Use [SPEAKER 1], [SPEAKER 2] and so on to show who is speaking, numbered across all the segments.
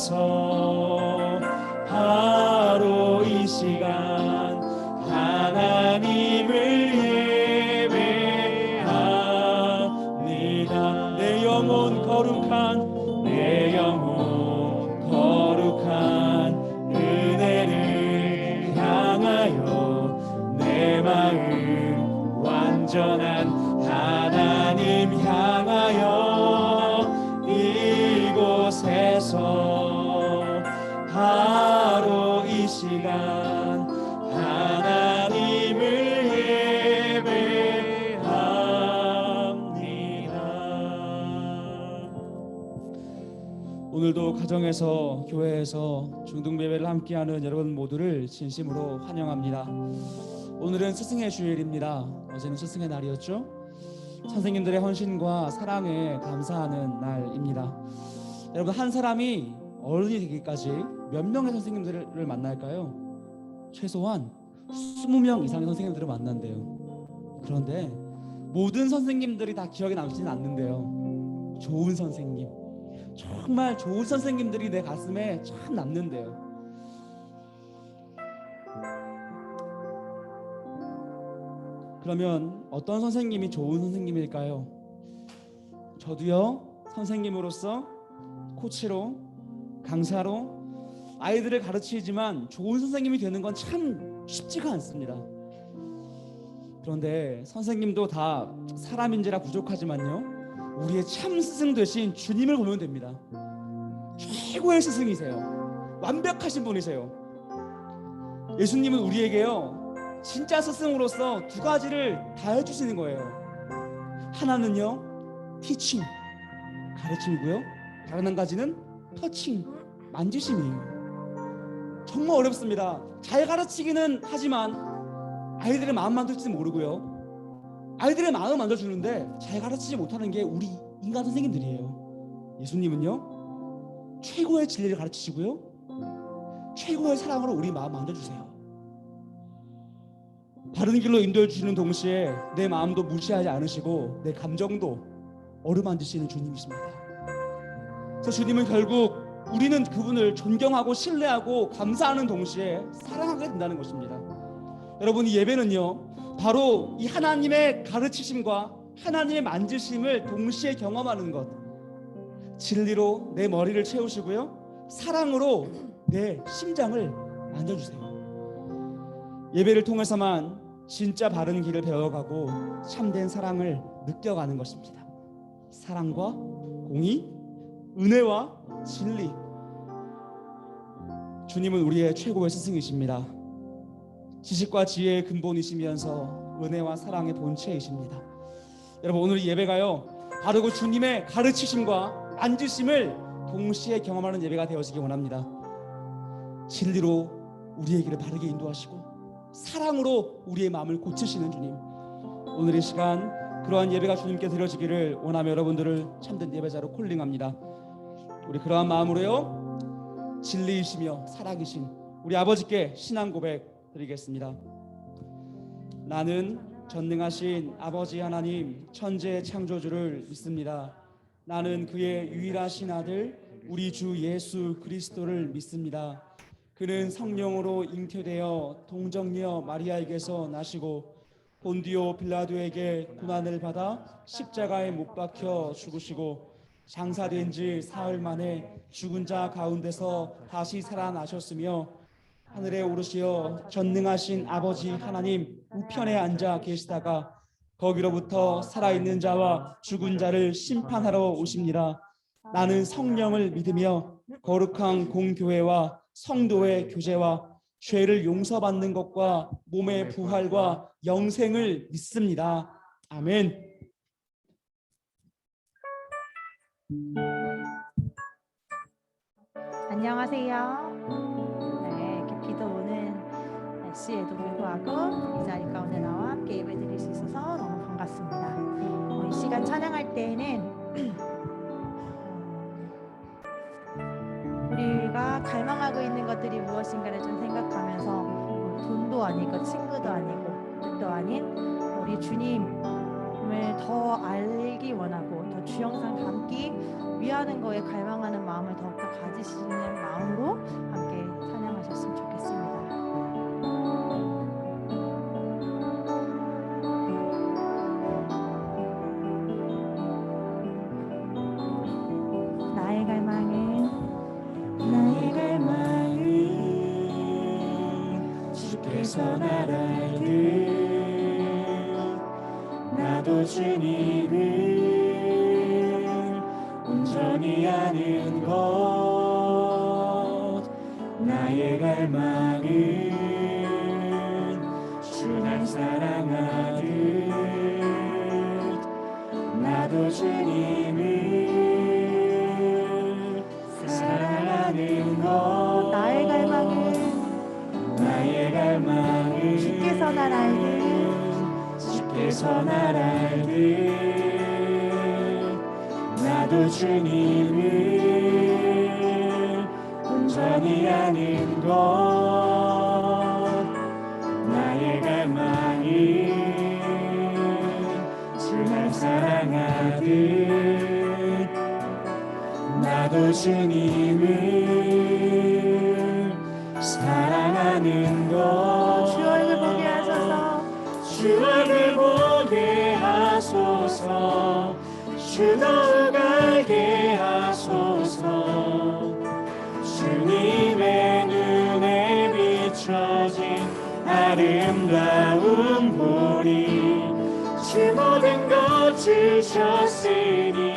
[SPEAKER 1] 이곳에서 바로 이 시간 하나님을 예배합니다. 내 영혼 거룩한 은혜를 향하여 내 마음 완전한 하나님 향하여 이곳에서 바로 이 시간 하나님을 예배합니다. 오늘도 가정에서, 교회에서 중등예배를 함께하는 여러분 모두를 진심으로 환영합니다. 오늘은 스승의 주일입니다. 어제는 스승의 날이었죠. 선생님들의 헌신과 사랑에 감사하는 날입니다. 여러분, 한 사람이 어른이 되기까지 몇 명의 선생님들을 만날까요? 최소한 20명 이상의 선생님들을 만난대요. 그런데 모든 선생님들이 다 기억에 남지는 않는데요. 좋은 선생님, 정말 좋은 선생님들이 내 가슴에 참 남는데요. 그러면 어떤 선생님이 좋은 선생님일까요? 저도요, 선생님으로서, 코치로, 강사로 아이들을 가르치지만 좋은 선생님이 되는 건 참 쉽지가 않습니다. 그런데 선생님도 다 사람인지라 부족하지만요, 우리의 참 스승 되신 주님을 보면 됩니다. 최고의 스승이세요. 완벽하신 분이세요. 예수님은 우리에게요, 진짜 스승으로서 두 가지를 다 해주시는 거예요. 하나는요, 티칭, 가르침이고요. 다른 한 가지는 터칭, 만지심이에요. 정말 어렵습니다. 잘 가르치기는 하지만 아이들의 마음 만들지 모르고요, 아이들의 마음 만져주는데 잘 가르치지 못하는 게 우리 인간 선생님들이에요. 예수님은요, 최고의 진리를 가르치시고요, 최고의 사랑으로 우리 마음 만져주세요. 바른 길로 인도해 주시는 동시에 내 마음도 무시하지 않으시고 내 감정도 어루만지시는 주님이십니다. 그래서 주님은 결국 우리는 그분을 존경하고 신뢰하고 감사하는 동시에 사랑하게 된다는 것입니다. 여러분, 이 예배는요, 바로 이 하나님의 가르치심과 하나님의 만지심을 동시에 경험하는 것. 진리로 내 머리를 채우시고요, 사랑으로 내 심장을 만져주세요. 예배를 통해서만 진짜 바른 길을 배워가고 참된 사랑을 느껴가는 것입니다. 사랑과 공의, 은혜와 진리. 주님은 우리의 최고의 스승이십니다. 지식과 지혜의 근본이시면서 은혜와 사랑의 본체이십니다. 여러분, 오늘 이 예배가요, 바로 그 주님의 가르치심과 만지심을 동시에 경험하는 예배가 되어지기 원합니다. 진리로 우리의 길을 바르게 인도하시고 사랑으로 우리의 마음을 고치시는 주님, 오늘 이 시간 그러한 예배가 주님께 드려지기를 원하며 여러분들을 참된 예배자로 콜링합니다. 우리 그러한 마음으로요, 진리이시며 사랑이신 우리 아버지께 신앙 고백 드리겠습니다. 나는 전능하신 아버지 하나님, 천지의 창조주를 믿습니다. 나는 그의 유일하신 아들 우리 주 예수 그리스도를 믿습니다. 그는 성령으로 잉태되어 동정녀 마리아에게서 나시고 본디오 빌라도에게 고난을 받아 십자가에 못 박혀 죽으시고 장사된 지 사흘 만에 죽은 자 가운데서 다시 살아나셨으며 하늘에 오르시어 전능하신 아버지 하나님 우편에 앉아 계시다가 거기로부터 살아있는 자와 죽은 자를 심판하러 오십니다. 나는 성령을 믿으며 거룩한 공교회와 성도의 교제와 죄를 용서받는 것과 몸의 부활과 영생을 믿습니다. 아멘.
[SPEAKER 2] 안녕하세요. 네, 이렇게 비도 오는 날씨에도 불구하고 이 자리 가운데 나와 함께 예배드릴 수 있어서 너무 반갑습니다. 이 시간 찬양할 때에는 우리가 갈망하고 있는 것들이 무엇인가를 좀 생각하면서 돈도 아니고 친구도 아니고 뜻도 아닌 우리 주님을 더 알기 원하고 더 주 영상 담기 위하는 거에 갈망하는 마음을 더욱더 가지시는 마음으로 함께 찬양하셨으면 좋겠습니다. 나의 갈망은
[SPEAKER 1] 주께서 나를 알듯 나도 주님을 온전히 아는 것. 나의 갈망은 주 날 사랑하듯 나도 주님을 사랑하는 것.
[SPEAKER 2] 나의 갈망은 주께서 날 알듯
[SPEAKER 1] 나도 주님을 온전히 아는 것. 나의 갈망은 주 날 사랑하듯 나도 주님을 사랑하는 것.
[SPEAKER 2] 주 얼굴 보게 하소서.
[SPEAKER 1] 주 얼굴 보게 하소서. 주 더욱 알게 하소서. 주님의 눈에 비춰진 아름다운 보리. 주 모든 것 주셨으니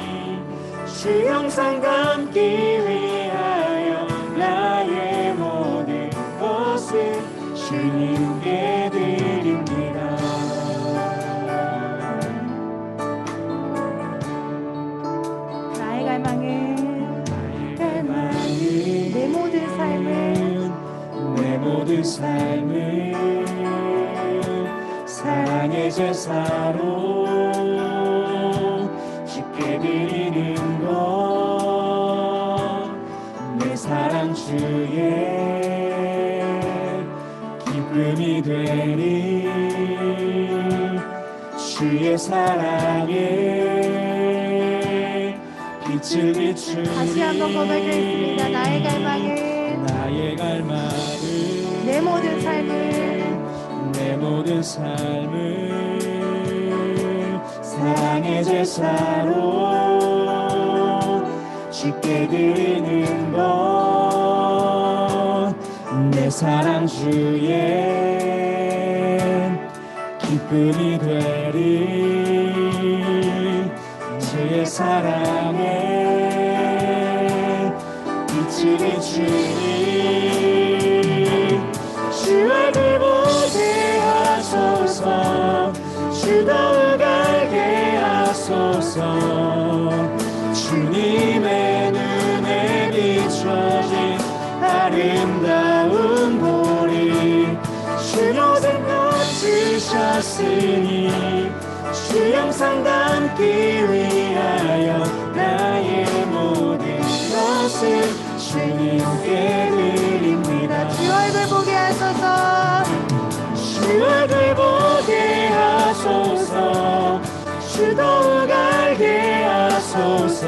[SPEAKER 1] 주 영상 담기 위하여 나의 모든 것을 주님께 드립니다.
[SPEAKER 2] 나의 갈망은 내 모든 삶을
[SPEAKER 1] 사랑의 제사로 주께 드리는 것. 내 사랑 주의 기쁨이 되리. 주의 사랑에 빛을 비추리.
[SPEAKER 2] 다시 한번 고백하겠습니다. 나의 갈망은 내 모든 삶을
[SPEAKER 1] 사랑의 제사로 주께 드리는 것. 내 사랑 주의 기쁨이 되리. 주의 사랑에 빛을 비추리. 주 얼굴 보게 하소서. 주 더욱 알게 하소서. 주님의 눈에 비춰진 아름다운 보리. 주 모든 것 주셨으니 주 영상 담기 위하여 나의 모든 것을 주님께 드립니다.
[SPEAKER 2] 주 얼굴 보게 하소서.
[SPEAKER 1] 주 얼굴 보게 하소서. 주 더욱 알게 하소서.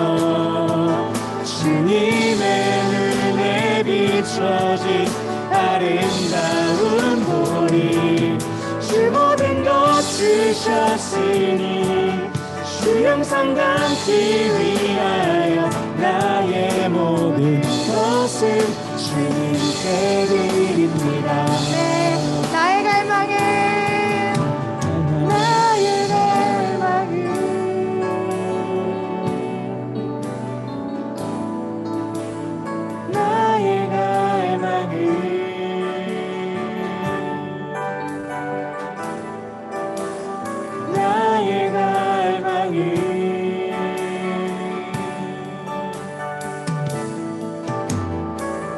[SPEAKER 1] 주님의 눈에 비춰진 아름다운 보리. 주 모든 것 주셨으니 주 영상 담기 위하여 나의 모든 것을 주님께 드립니다.
[SPEAKER 2] 네, 나의 갈망은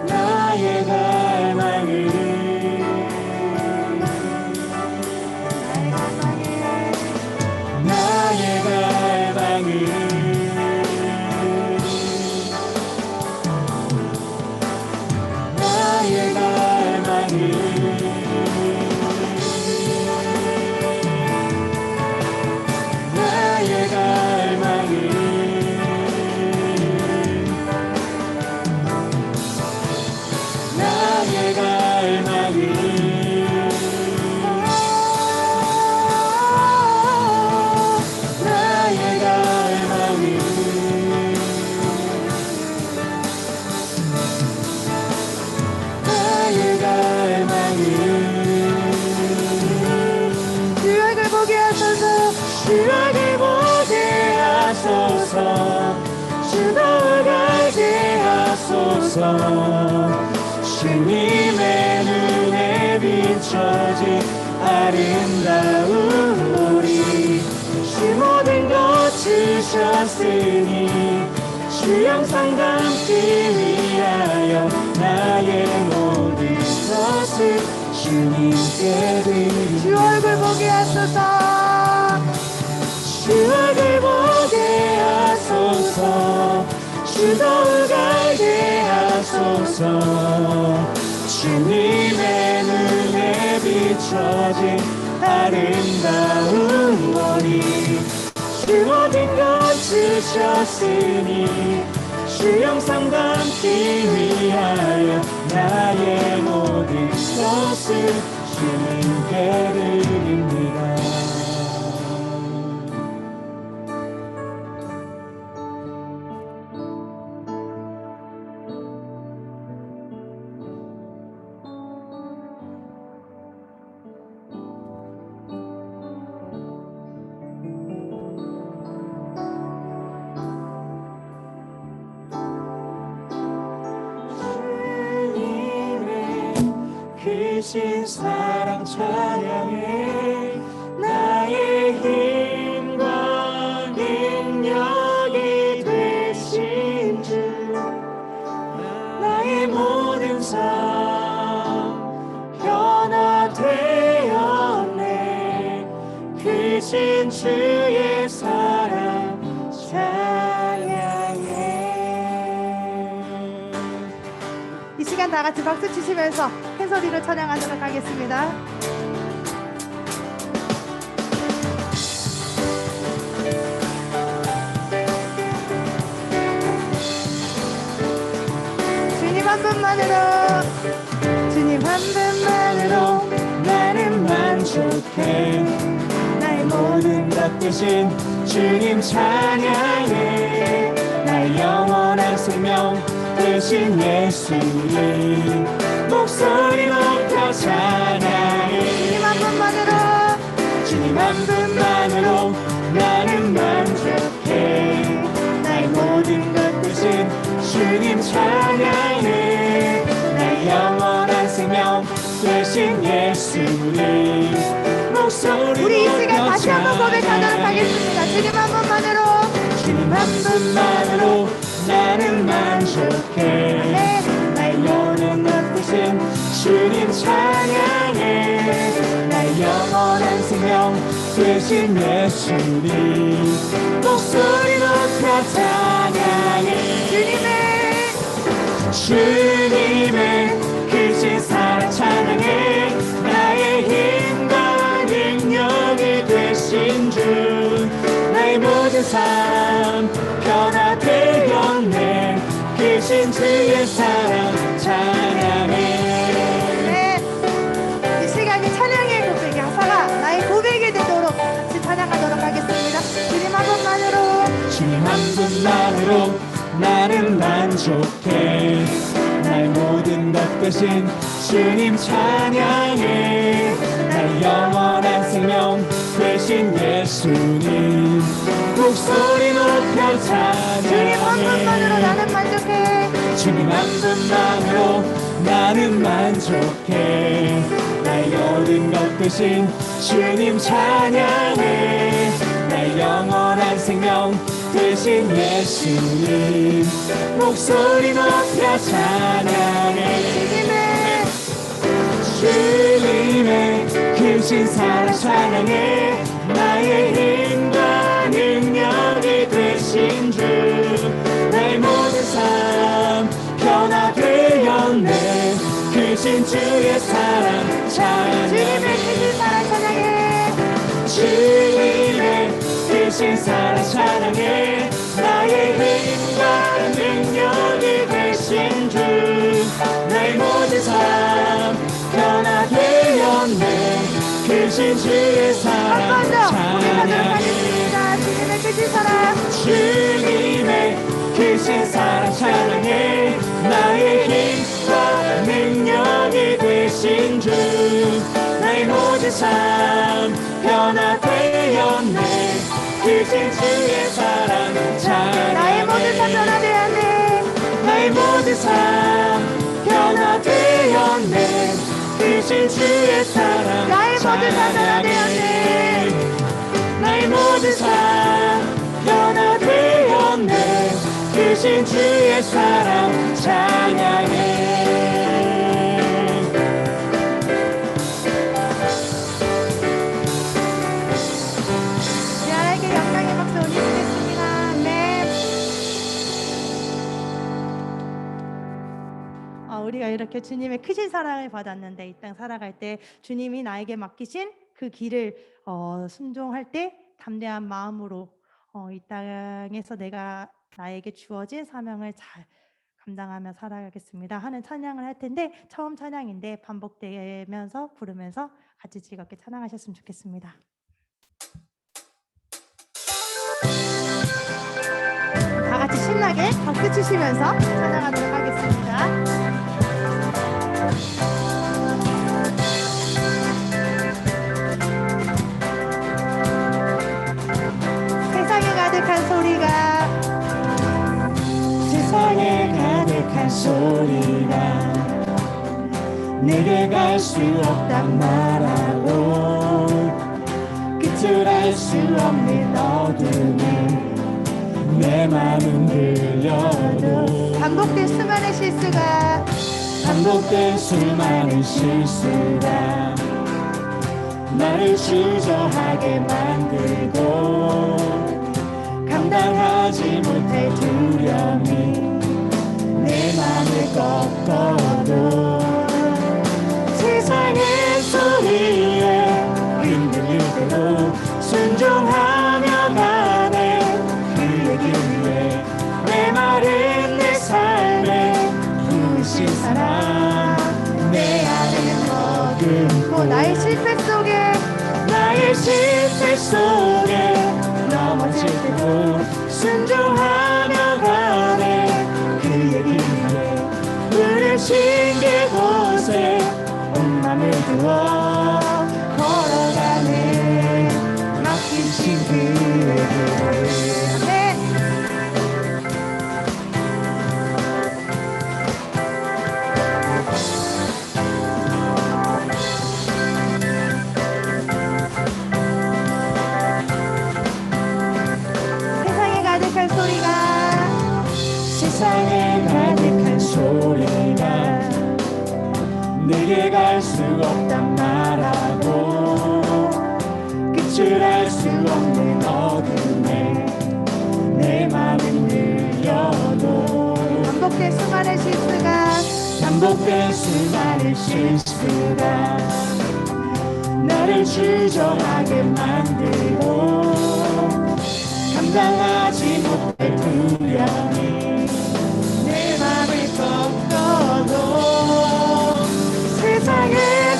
[SPEAKER 1] 나의 갈망은 주더가게 하소서. 주님의 눈에 비춰진 아름다운 우리 주 모든 것 주셨으니 주 영상 담기 위하여 나의 모든 것을 주님께 드립니다.
[SPEAKER 2] 주 얼굴 보게 하소서.
[SPEAKER 1] 주 얼굴 보게 하소서. 주 거울 알게 하소서. 주님의 눈에 비춰진 아름다운 머리 주 모든 것 주셨으니 주 영상 담기 위하여 나의 모든 것을 주님께 드립니다. 크신 사랑 찬양해 나의 힘과 능력이 되신 주 나의 모든 삶 변화되었네. 크신 주의 사랑 찬양해.
[SPEAKER 2] 이 시간 다 같이 박수 치시면서 큰 소리로 찬양하도록 하겠습니다. 주님 한 분만으로, 주님 한 분만으로
[SPEAKER 1] 나는 만족해. 나의 모든 것 대신 주님 찬양해. 나의 영원한 생명 대신 예수님 목소리 높여 찬양해.
[SPEAKER 2] 주님 한 분만으로,
[SPEAKER 1] 주님 한 분만으로 나는 만족해. 나의 모든 것 대신 주님 찬양해. 나의 영원한 생명 대신 예수님 목소리
[SPEAKER 2] 우리 이 시간
[SPEAKER 1] 높여
[SPEAKER 2] 다시 한번 고백하도록
[SPEAKER 1] 찬양해.
[SPEAKER 2] 하겠습니다. 주님 한 분만으로,
[SPEAKER 1] 주님 한 분만으로 나는 만족해.
[SPEAKER 2] 네.
[SPEAKER 1] 나의 영원한 것 대신 주님 찬양해. 나의 영원한 생명 대신 예수님 목소리 높여 찬양해. 주님의 크신 사랑 찬양해. 나의 힘과 능력이 되신 주 나의 모든 삶 변화되었네. 크신 주의 사랑 찬양해.
[SPEAKER 2] 네, 이 시간이 찬양의 고백이 하사가 나의 고백이 되도록 같이 찬양하도록 하겠습니다. 주님 한 분만으로,
[SPEAKER 1] 주님 한 분만으로 나는 만족해. 나의 모든 것 대신 주님 찬양해. 나의 영원한 생명 대신 예수님 목소리 높여 찬양해.
[SPEAKER 2] 주님 한 분만으로 나는 만족해.
[SPEAKER 1] 주님 한 분만으로 나는 만족해. 나의 모든 것 대신 주님 찬양해. 나의 영원한 생명 대신 예수님 목소리 높여 찬양해. 주님의 크신 사랑 찬양해. 나의 힘과 능력이 되신 주 나의 모든 삶 변화되었네. 크신 주의 사랑 찬양해. 주님의 크신 사랑 찬양해. 나의 힘과 능력이 되신 주 나의 모든 삶 변화되었네. 크신 주의 사랑 찬양해. 주님의 크신 사랑 찬양해. 나의 힘과 능력이 되신 주 나의 모든 삶 변화되었네. 크신 크신 주의 사랑 찬양해.
[SPEAKER 2] 나의 모든 삶 변화되었네.
[SPEAKER 1] 나의 모든 삶 변화되었네. 크신 주의 사랑
[SPEAKER 2] 나의 모든 삶 변화되었네.
[SPEAKER 1] 나의 모든 삶 변화되었네. 크신 주의 사랑 찬양해.
[SPEAKER 2] 하나님께 영광의 박수 올리겠습니다. 아멘. 우리가 이렇게 주님의 크신 사랑을 받았는데 이 땅 살아갈 때 주님이 나에게 맡기신 그 길을 순종할 때 담대한 마음으로 이 땅에서 내가 나에게 주어진 사명을 잘 감당하며 살아가겠습니다 하는 찬양을 할 텐데, 처음 찬양인데 반복되면서 부르면서 같이 즐겁게 찬양하셨으면 좋겠습니다. 다 같이 신나게 박수 치시면서 찬양하도록 하겠습니다. 세상에 가득한 소리가,
[SPEAKER 1] 세상에 가득한 소리가 내게 갈 수 없단 말하고 끝을 알 수 없는 어둠에 내 맘은 들려도
[SPEAKER 2] 반복된 수많은 실수가,
[SPEAKER 1] 반복된 수많은 실수가 나를 주저하게 만들고 감당하지 못할 두려움이 내 맘을 꺾어도 세상의 소리에 흔들릴 때도 순종하며 가네. 그의 길 위에 메마른 내 삶에 부으신 사랑 내 안에 머금고
[SPEAKER 2] 나의 실패 속에,
[SPEAKER 1] 나의 실패 속에 넘어질 때도 순종하며 가네. 그의 길 위에 부르신 그곳에 온 맘을 두어 걸어가네. 맡기신 그의 길.
[SPEAKER 2] 네. 세상에 가득한 소리가,
[SPEAKER 1] 세상에 가득한 소리가 내게 갈 수 없단 말하고 끝을 알 수 없는 어둠에 내 맘은 들려도
[SPEAKER 2] 반복된 수많은 실수가,
[SPEAKER 1] 반복된 수많은 실수가 나를 주저하게 만들고 감당하지 못할 두려움이 내 맘을 꺾어도 세상의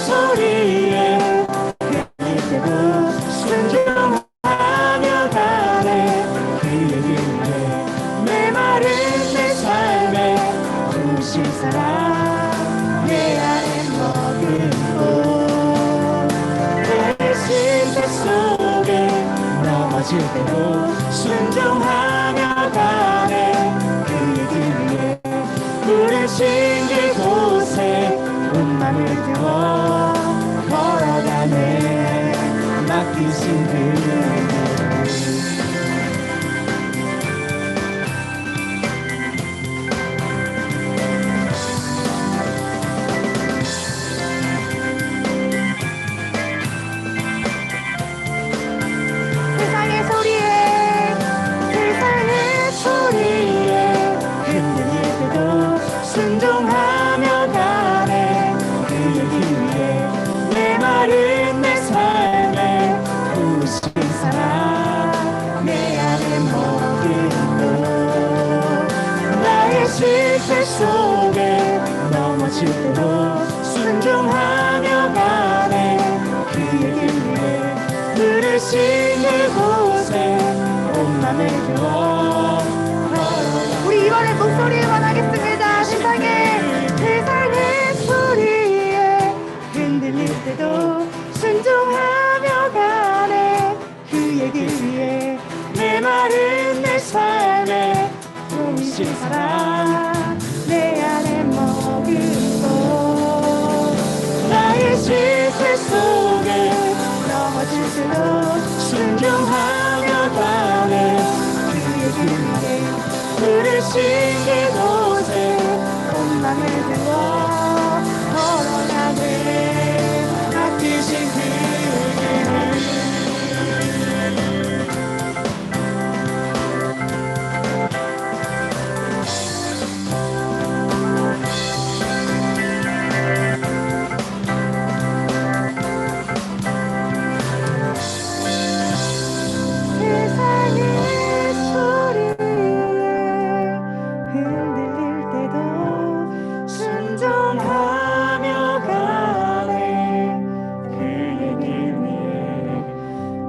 [SPEAKER 1] 소리에 흔들릴 때도 순종하며 가네. 그의 길에 메마른 내 삶에 부으신 사랑 내 안에 머금고 내 실패 속에 넘어질 때도 순종하며 가네. 그의 길 위에 부르신 그곳에 온 맘을 두어 걸어가네. 맡기신 그의 길.
[SPEAKER 2] 세상의 소리에,
[SPEAKER 1] 세상의 소리에 흔들릴 때도 순종하며 가네. 그의 길 위에 메마른 내 삶에 부으신 사랑 내 안에 머금고 나의 실패 속에 넘어질 때도 순종하며 가네. 그의 길 위에 부르신 그곳에 온 맘을 두어 걸어가.
[SPEAKER 2] 우리 이번에 목소리만 하겠습니다. 세상의 소리에 흔들릴 때도 순종하며 가네.
[SPEAKER 1] 그의 길 위에 내 메마른 내 삶에 부으신 사랑
[SPEAKER 2] 내 안에 머금고
[SPEAKER 1] 나의 실패 속에
[SPEAKER 2] 넘어질수록
[SPEAKER 1] 순종하며 가네
[SPEAKER 2] 그의 길에
[SPEAKER 1] 부르신 그곳에
[SPEAKER 2] 온 맘을 들고 걸어가네.
[SPEAKER 1] 맡기신 그 길을
[SPEAKER 2] 세상의 소리에 흔들릴 때도
[SPEAKER 1] 순종하며 가네 그의 길 위에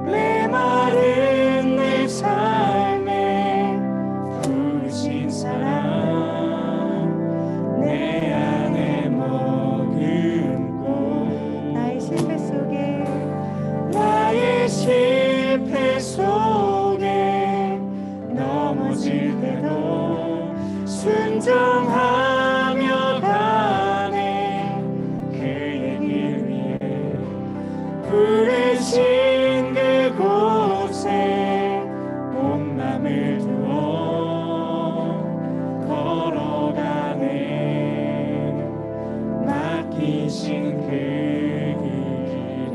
[SPEAKER 1] 메마른 내 삶에 부으신 사랑 내 안에 머금고
[SPEAKER 2] 나의 실패 속에
[SPEAKER 1] 나의 실패 속에 넘어질 때도 순종하며 가네 그의 길 위에 부르신 그곳에 온 맘을 두어 걸어가네 맡기신 그 길을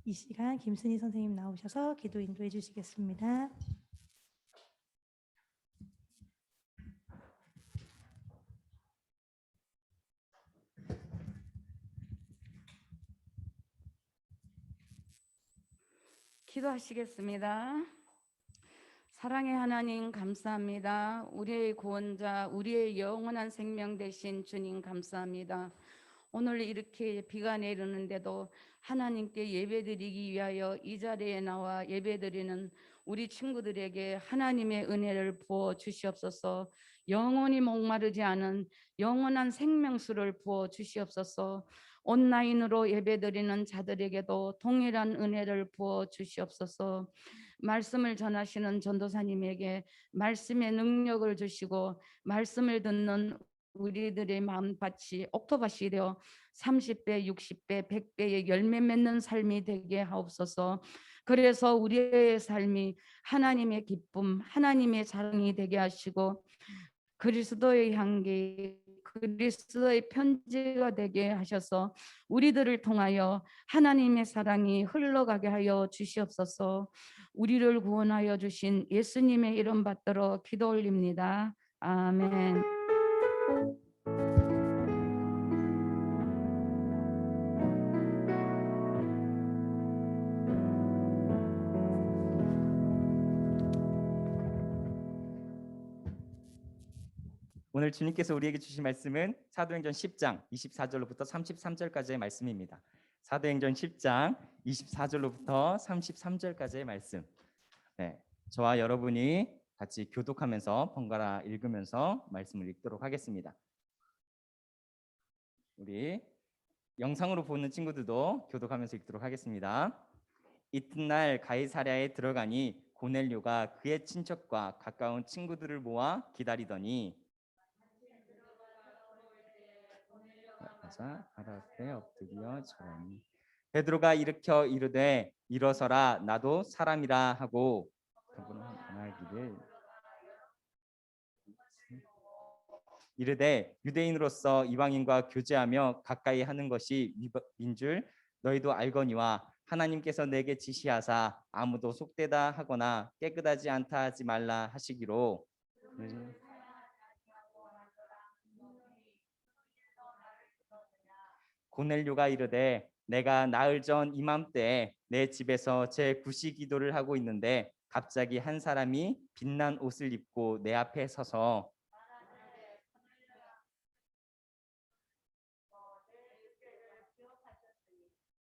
[SPEAKER 2] 이 시간 김순희 선생님 나오셔서 기도 인도해 주시겠습니다.
[SPEAKER 3] 기도하시겠습니다. 사랑의 하나님 감사합니다. 우리의 구원자, 우리의 영원한 생명 되신 주님 감사합니다. 오늘 이렇게 비가 내리는데도 하나님께 예배드리기 위하여 이 자리에 나와 예배드리는 우리 친구들에게 하나님의 은혜를 부어 주시옵소서. 영원히 목마르지 않은 영원한 생명수를 부어 주시옵소서. 온라인으로 예배드리는 자들에게도 동일한 은혜를 부어 주시옵소서. 말씀을 전하시는 전도사님에게 말씀의 능력을 주시고 말씀을 듣는 우리들의 마음밭이 옥토밭이 되어 30배, 60배, 100배의 열매 맺는 삶이 되게 하옵소서. 그래서 우리의 삶이 하나님의 기쁨, 하나님의 자랑이 되게 하시고 그리스도의 향기, 그리스도의 편지가 되게 하셔서 우리들을 통하여 하나님의 사랑이 흘러가게 하여 주시옵소서. 우리를 구원하여 주신 예수님의 이름 받들어 기도 올립니다. 아멘.
[SPEAKER 4] 오늘 주님께서 우리에게 주신 말씀은 사도행전 10장 24절로부터 33절까지의 말씀입니다. 사도행전 10장 24절로부터 33절까지의 말씀. 네, 저와 여러분이 같이 교독하면서 번갈아 읽으면서 말씀을 읽도록 하겠습니다. 우리 영상으로 보는 친구들도 교독하면서 읽도록 하겠습니다. 이튿날 가이사랴에 들어가니 고넬료가 그의 친척과 가까운 친구들을 모아 기다리더니 발 앞에 엎드려 절하니 베드로가 일으켜 이르되 일어서라 나도 사람이라 하고 그분은 말하기를 이르되 유대인으로서 이방인과 교제하며 가까이 하는 것이 위법인 줄 너희도 알거니와 하나님께서 내게 지시하사 아무도 속되다 하거나 깨끗하지 않다 하지 말라 하시기로 고넬료가 이르되 내가 나흘 전 이맘때에 내 집에서 제 구시 기도를 하고 있는데 갑자기 한 사람이 빛난 옷을 입고 내 앞에 서서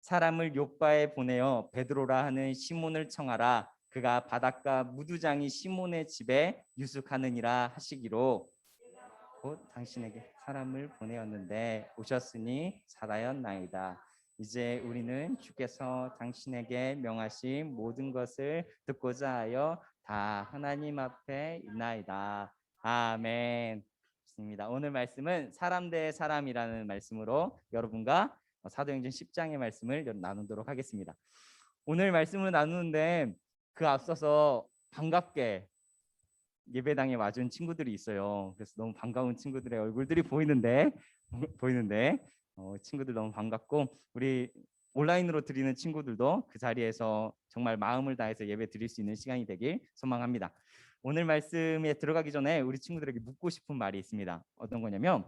[SPEAKER 4] 사람을 욥바에 보내어 베드로라 하는 시몬을 청하라 그가 바닷가 무두장이 시몬의 집에 유숙하느니라 하시기로 곧 당신에게 사람을 보내었는데 오셨으니 살아였나이다. 이제 우리는 주께서 당신에게 명하신 모든 것을 듣고자 하여 다 하나님 앞에 있나이다. 아멘. 좋습니다. 오늘 말씀은 사람 대 사람이라는 말씀으로 여러분과 사도행전 10장의 말씀을 나누도록 하겠습니다. 오늘 말씀을 나누는데 그 앞서서 반갑게 예배당에 와준 친구들이 있어요. 그래서 너무 반가운 친구들의 얼굴들이 보이는데 친구들 너무 반갑고, 우리 온라인으로 드리는 친구들도 그 자리에서 정말 마음을 다해서 예배 드릴 수 있는 시간이 되길 소망합니다. 오늘 말씀에 들어가기 전에 우리 친구들에게 묻고 싶은 말이 있습니다. 어떤 거냐면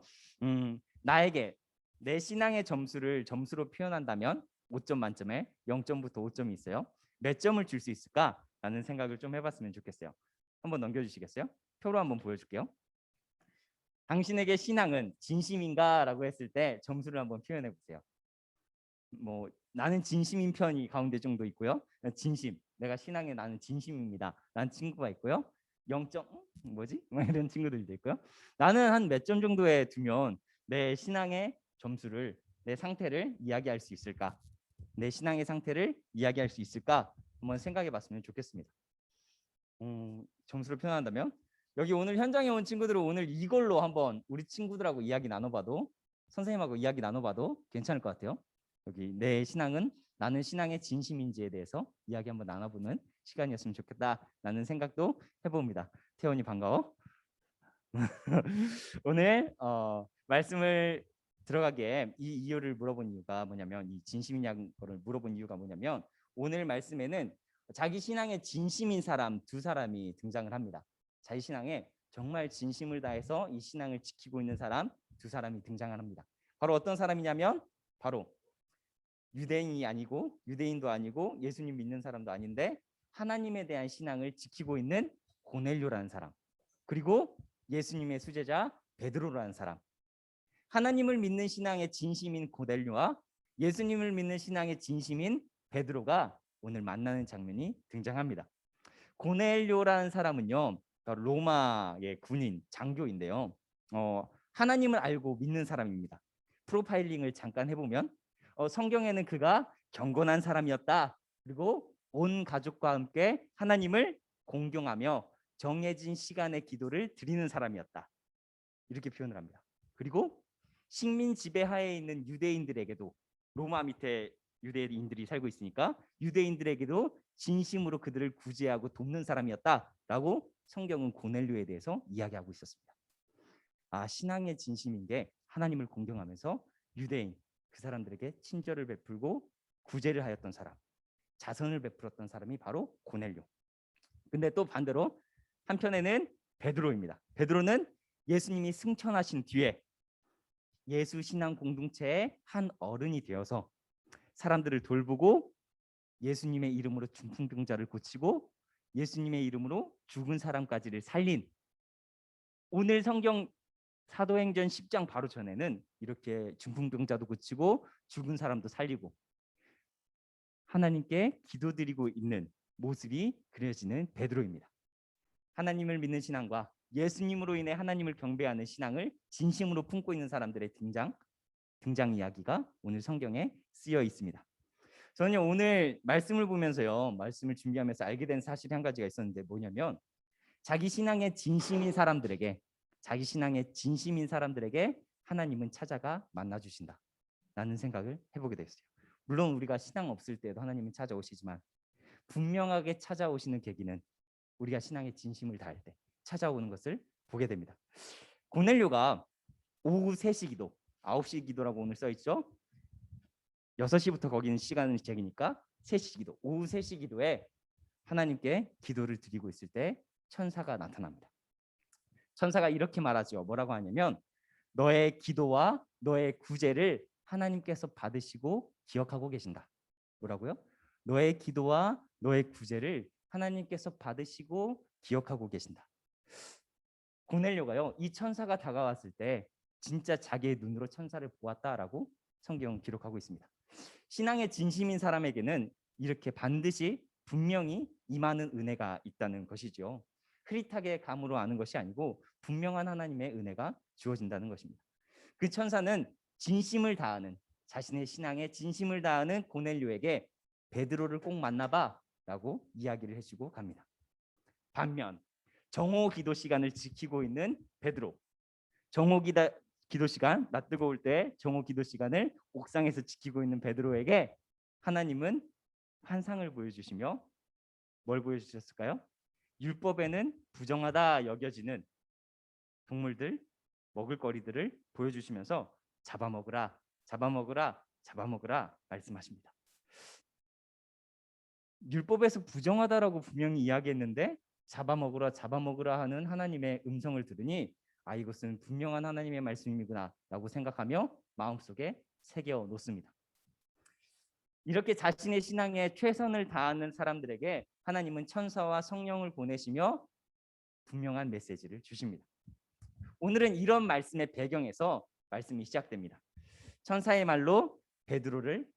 [SPEAKER 4] 나에게 내 신앙의 점수로 표현한다면 5점 만점에 0점부터 5점이 있어요. 몇 점을 줄 수 있을까라는 생각을 좀 해봤으면 좋겠어요. 한번 넘겨주시겠어요? 표로 한번 보여줄게요. 당신에게 신앙은 진심인가? 라고 했을 때 점수를 한번 표현해 보세요. 뭐 나는 진심인 편이 가운데 정도 있고요. 진심, 내가 신앙에 나는 진심입니다 라는 친구가 있고요. 0점 뭐지? 이런 친구들도 있고요. 나는 한 몇 점 정도에 두면 내 신앙의 점수를, 내 상태를 이야기할 수 있을까? 내 신앙의 상태를 이야기할 수 있을까? 한번 생각해 봤으면 좋겠습니다. 점수를 표현한다면, 여기 오늘 현장에 온 친구들은 오늘 이걸로 한번 우리 친구들하고 이야기 나눠봐도, 선생님하고 이야기 나눠봐도 괜찮을 것 같아요. 여기 내 신앙은 나는 신앙의 진심인지에 대해서 이야기 한번 나눠보는 시간이었으면 좋겠다라는 생각도 해봅니다. 태원이 반가워. 오늘 말씀을 들어가기에 이 이유를 물어본 이유가 뭐냐면, 이 진심이냐는 거를 물어본 이유가 뭐냐면, 오늘 말씀에는 자기 신앙에 진심인 사람 두 사람이 등장을 합니다. 자기 신앙에 정말 진심을 다해서 이 신앙을 지키고 있는 사람 두 사람이 등장을 합니다. 바로 어떤 사람이냐면, 바로 유대인이 아니고 유대인도 아니고 예수님 믿는 사람도 아닌데 하나님에 대한 신앙을 지키고 있는 고넬료라는 사람, 그리고 예수님의 수제자 베드로라는 사람. 하나님을 믿는 신앙의 진심인 고넬료와 예수님을 믿는 신앙의 진심인 베드로가 오늘 만나는 장면이 등장합니다. 고넬료라는 사람은요, 로마의 군인 장교인데요. 하나님을 알고 믿는 사람입니다. 프로파일링을 잠깐 해보면 성경에는 그가 경건한 사람이었다. 그리고 온 가족과 함께 하나님을 공경하며 정해진 시간의 기도를 드리는 사람이었다. 이렇게 표현을 합니다. 그리고 식민 지배하에 있는 유대인들에게도, 로마 밑에 유대인들이 살고 있으니까 유대인들에게도 진심으로 그들을 구제하고 돕는 사람이었다라고 성경은 고넬료에 대해서 이야기하고 있었습니다. 신앙의 진심인 게 하나님을 공경하면서 유대인 그 사람들에게 친절을 베풀고 구제를 하였던 사람, 자선을 베풀었던 사람이 바로 고넬료. 근데 또 반대로 한편에는 베드로입니다. 베드로는 예수님이 승천하신 뒤에 예수 신앙 공동체의 한 어른이 되어서 사람들을 돌보고 예수님의 이름으로 중풍병자를 고치고 예수님의 이름으로 죽은 사람까지를 살린, 오늘 성경 사도행전 10장 바로 전에는 이렇게 중풍병자도 고치고 죽은 사람도 살리고 하나님께 기도드리고 있는 모습이 그려지는 베드로입니다. 하나님을 믿는 신앙과 예수님으로 인해 하나님을 경배하는 신앙을 진심으로 품고 있는 사람들의 등장 이야기가 오늘 성경에 쓰여 있습니다. 저는 오늘 말씀을 보면서요, 말씀을 준비하면서 알게 된 사실이 한 가지가 있었는데, 뭐냐면 자기 신앙에 진심인 사람들에게 하나님은 찾아가 만나 주신다 라는 생각을 해보게 됐어요. 물론 우리가 신앙 없을 때도 하나님은 찾아오시지만 분명하게 찾아오시는 계기는 우리가 신앙의 진심을 다할 때 찾아오는 것을 보게 됩니다. 고넬료가 오후 3시 기도, 9시 기도라고 오늘 써 있죠. 6시부터 거기는 시간은 제기니까 3시 기도, 오후 3시 기도에 하나님께 기도를 드리고 있을 때 천사가 나타납니다. 천사가 이렇게 말하죠. 뭐라고 하냐면, 너의 기도와 너의 구제를 하나님께서 받으시고 기억하고 계신다. 뭐라고요? 너의 기도와 너의 구제를 하나님께서 받으시고 기억하고 계신다. 고넬료가요, 이 천사가 다가왔을 때 진짜 자기의 눈으로 천사를 보았다라고 성경은 기록하고 있습니다. 신앙의 진심인 사람에게는 이렇게 반드시 분명히 임하는 은혜가 있다는 것이죠. 흐릿하게 감으로 아는 것이 아니고 분명한 하나님의 은혜가 주어진다는 것입니다. 그 천사는 진심을 다하는, 자신의 신앙에 진심을 다하는 고넬료에게 베드로를 꼭 만나봐라고 이야기를 해주고 갑니다. 반면 정오 기도 시간을 지키고 있는 베드로, 기도 시간, 낮 뜨거울 때 정오 기도 시간을 옥상에서 지키고 있는 베드로에게 하나님은 환상을 보여주시며 뭘 보여주셨을까요? 율법에는 부정하다 여겨지는 동물들, 먹을거리들을 보여주시면서 잡아먹으라, 잡아먹으라, 잡아먹으라 말씀하십니다. 율법에서 부정하다라고 분명히 이야기했는데 잡아먹으라, 잡아먹으라 하는 하나님의 음성을 들으니 아, 이것은 분명한 하나님의 말씀이구나라고 생각하며 마음속에 새겨 놓습니다. 이렇게 자신의 신앙에 최선을 다하는 사람들에게 하나님은 천사와 성령을 보내시며 분명한 메시지를 주십니다. 오늘은 이런 말씀의 배경에서 말씀이 시작됩니다. 천사의 말로 베드로를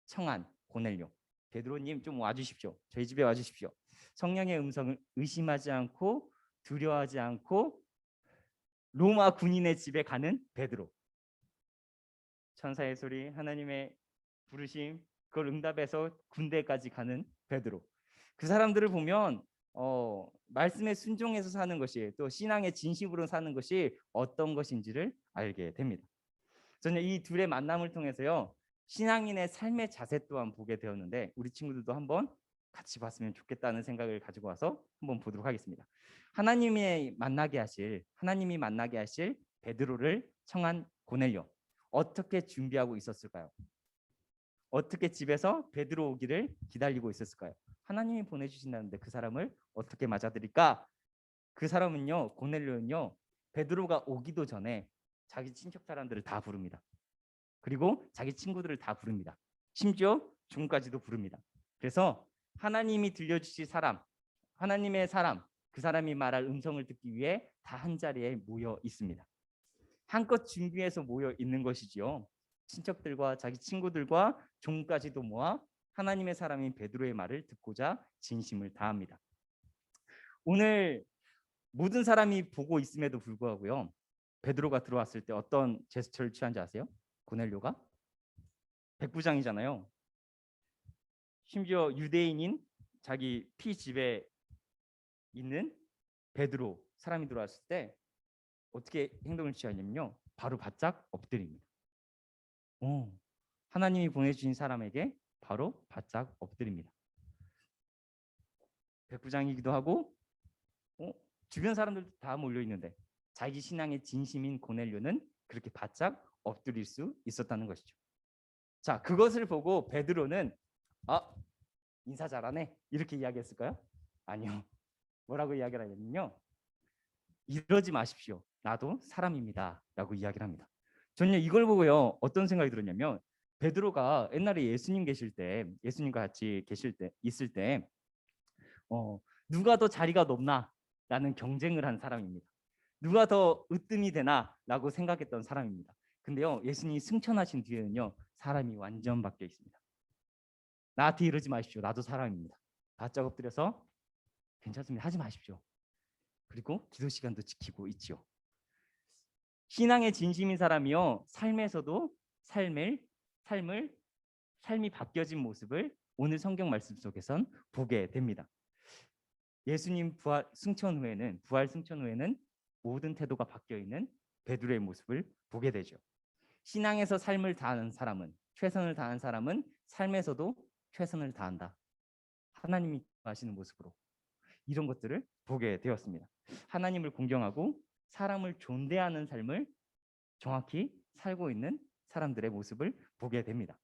[SPEAKER 4] 청한 고넬료. 베드로님 좀 와주십시오. 저희 집에 와주십시오. 성령의 음성을 의심하지 않고 두려워하지 않고 로마 군인의 집에 가는 베드로. 천사의 소리, 하나님의 부르심, 그걸 응답해서 군대까지 가는 베드로. 그 사람들을 보면 말씀에 순종해서 사는 것이, 또 신앙의 진심으로 사는 것이 어떤 것인지를 알게 됩니다. 저는 이 둘의 만남을 통해서요, 신앙인의 삶의 자세 또한 보게 되었는데 우리 친구들도 한번 같이 봤으면 좋겠다는 생각을 가지고 와서 한번 보도록 하겠습니다. 하나님이 만나게 하실 베드로를 청한 고넬료, 어떻게 준비하고 있었을까요? 어떻게 집에서 베드로 오기를 기다리고 있었을까요? 하나님이 보내주신다는데 그 사람을 어떻게 맞아들일까? 그 사람은요, 고넬료는요, 베드로가 오기도 전에 자기 친척 사람들을 다 부릅니다. 그리고 자기 친구들을 다 부릅니다. 심지어 종까지도 부릅니다. 그래서 하나님이 들려주실 사람, 하나님의 사람, 그 사람이 말할 음성을 듣기 위해 다 한 자리에 모여 있습니다. 한껏 준비해서 모여 있는 것이지요. 친척들과 자기 친구들과 종까지도 모아 하나님의 사람인 베드로의 말을 듣고자 진심을 다합니다. 오늘 모든 사람이 보고 있음에도 불구하고요, 베드로가 들어왔을 때 어떤 제스처를 취한지 아세요? 고넬료가 백부장이잖아요. 심지어 유대인인 자기 피집에 있는 베드로 사람이 들어왔을 때 어떻게 행동을 취하냐면요, 바로 바짝 엎드립니다. 하나님이 보내주신 사람에게 바로 바짝 엎드립니다. 백부장이기도 하고 주변 사람들도 다 몰려 있는데 자기 신앙의 진심인 고넬료는 그렇게 바짝 엎드릴 수 있었다는 것이죠. 자, 그것을 보고 베드로는 인사 잘하네 이렇게 이야기했을까요? 아니요. 뭐라고 이야기를 하냐면요, 이러지 마십시오. 나도 사람입니다 라고 이야기를 합니다. 저는 이걸 보고요, 어떤 생각이 들었냐면, 베드로가 옛날에 예수님과 같이 있을 때 누가 더 자리가 높나 라는 경쟁을 한 사람입니다. 누가 더 으뜸이 되나 라고 생각했던 사람입니다. 근데요, 예수님이 승천하신 뒤에는요, 사람이 완전 바뀌어 있습니다. 나한테 이러지 마십시오. 나도 사람입니다. 바짝 엎드려서 괜찮습니다. 하지 마십시오. 그리고 기도 시간도 지키고 있지요. 신앙의 진심인 사람이요, 삶에서도 삶이 바뀌어진 모습을 오늘 성경 말씀 속에선 보게 됩니다. 예수님 부활 승천 후에는 모든 태도가 바뀌어 있는 베드로의 모습을 보게 되죠. 신앙에서 삶을 다하는 사람은, 최선을 다하는 사람은 삶에서도 최선을 다한다. 하나님이 하시는 모습으로 이런 것들을 보게 되었습니다. 하나님을 공경하고 사람을 존대하는 삶을 정확히 살고 있는 사람들의 모습을 보게 됩니다.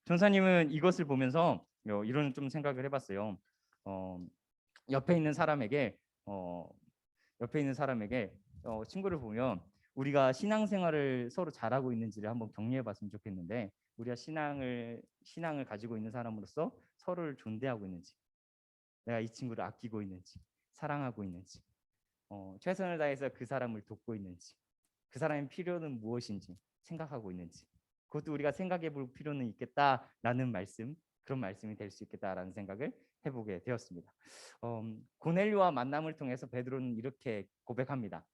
[SPEAKER 4] 전사님은 이것을 보면서 이런 좀 생각을 해봤어요. 옆에 있는 사람에게 친구를 보면 우리가 신앙생활을 서로 잘하고 있는지를 한번 격려해봤으면 좋겠는데, 우리가 신앙을 가지고 있는 사람으로서 서로를 존대하고 있는지, 내가 이 친구를 아끼고 있는지, 사랑하고 있는지, 최선을 다해서 그 사람을 돕고 있는지, 그 사람의 필요는 무엇인지 생각하고 있는지, 그것도 우리가 생각해 볼 필요는 있겠다라는 그런 말씀이 될 수 있겠다라는 생각을 해보게 되었습니다. 고넬료와 만남을 통해서 베드로는 이렇게 고백합니다.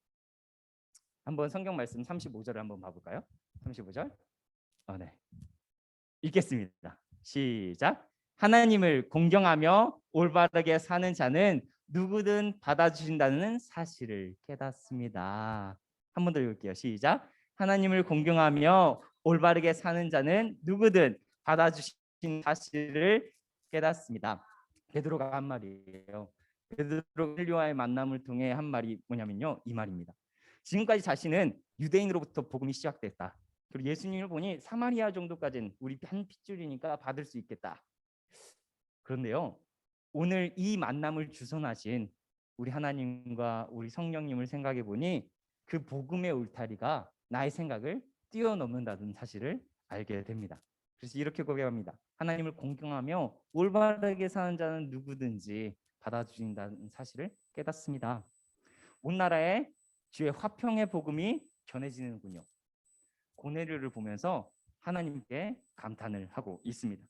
[SPEAKER 4] 한번 성경 말씀 35절을 한번 봐볼까요? 35절. 네. 읽겠습니다. 시작. 하나님을 공경하며 올바르게 사는 자는 누구든 받아주신다는 사실을 깨닫습니다. 한 번 더 읽을게요. 시작. 하나님을 공경하며 올바르게 사는 자는 누구든 받아주신 사실을 깨닫습니다. 베드로가 한 말이에요. 베드로가 헬리와의 만남을 통해 한 말이 뭐냐면요, 이 말입니다. 지금까지 자신은 유대인으로부터 복음이 시작됐다. 그리고 예수님을 보니 사마리아 정도까지는 우리 한 핏줄이니까 받을 수 있겠다. 그런데요, 오늘 이 만남을 주선하신 우리 하나님과 우리 성령님을 생각해 보니 그 복음의 울타리가 나의 생각을 뛰어넘는다는 사실을 알게 됩니다. 그래서 이렇게 고백합니다. 하나님을 공경하며 올바르게 사는 자는 누구든지 받아주신다는 사실을 깨닫습니다. 온 나라에 주의 화평의 복음이 전해지는군요. 고넬료를 보면서 하나님께 감탄을 하고 있습니다.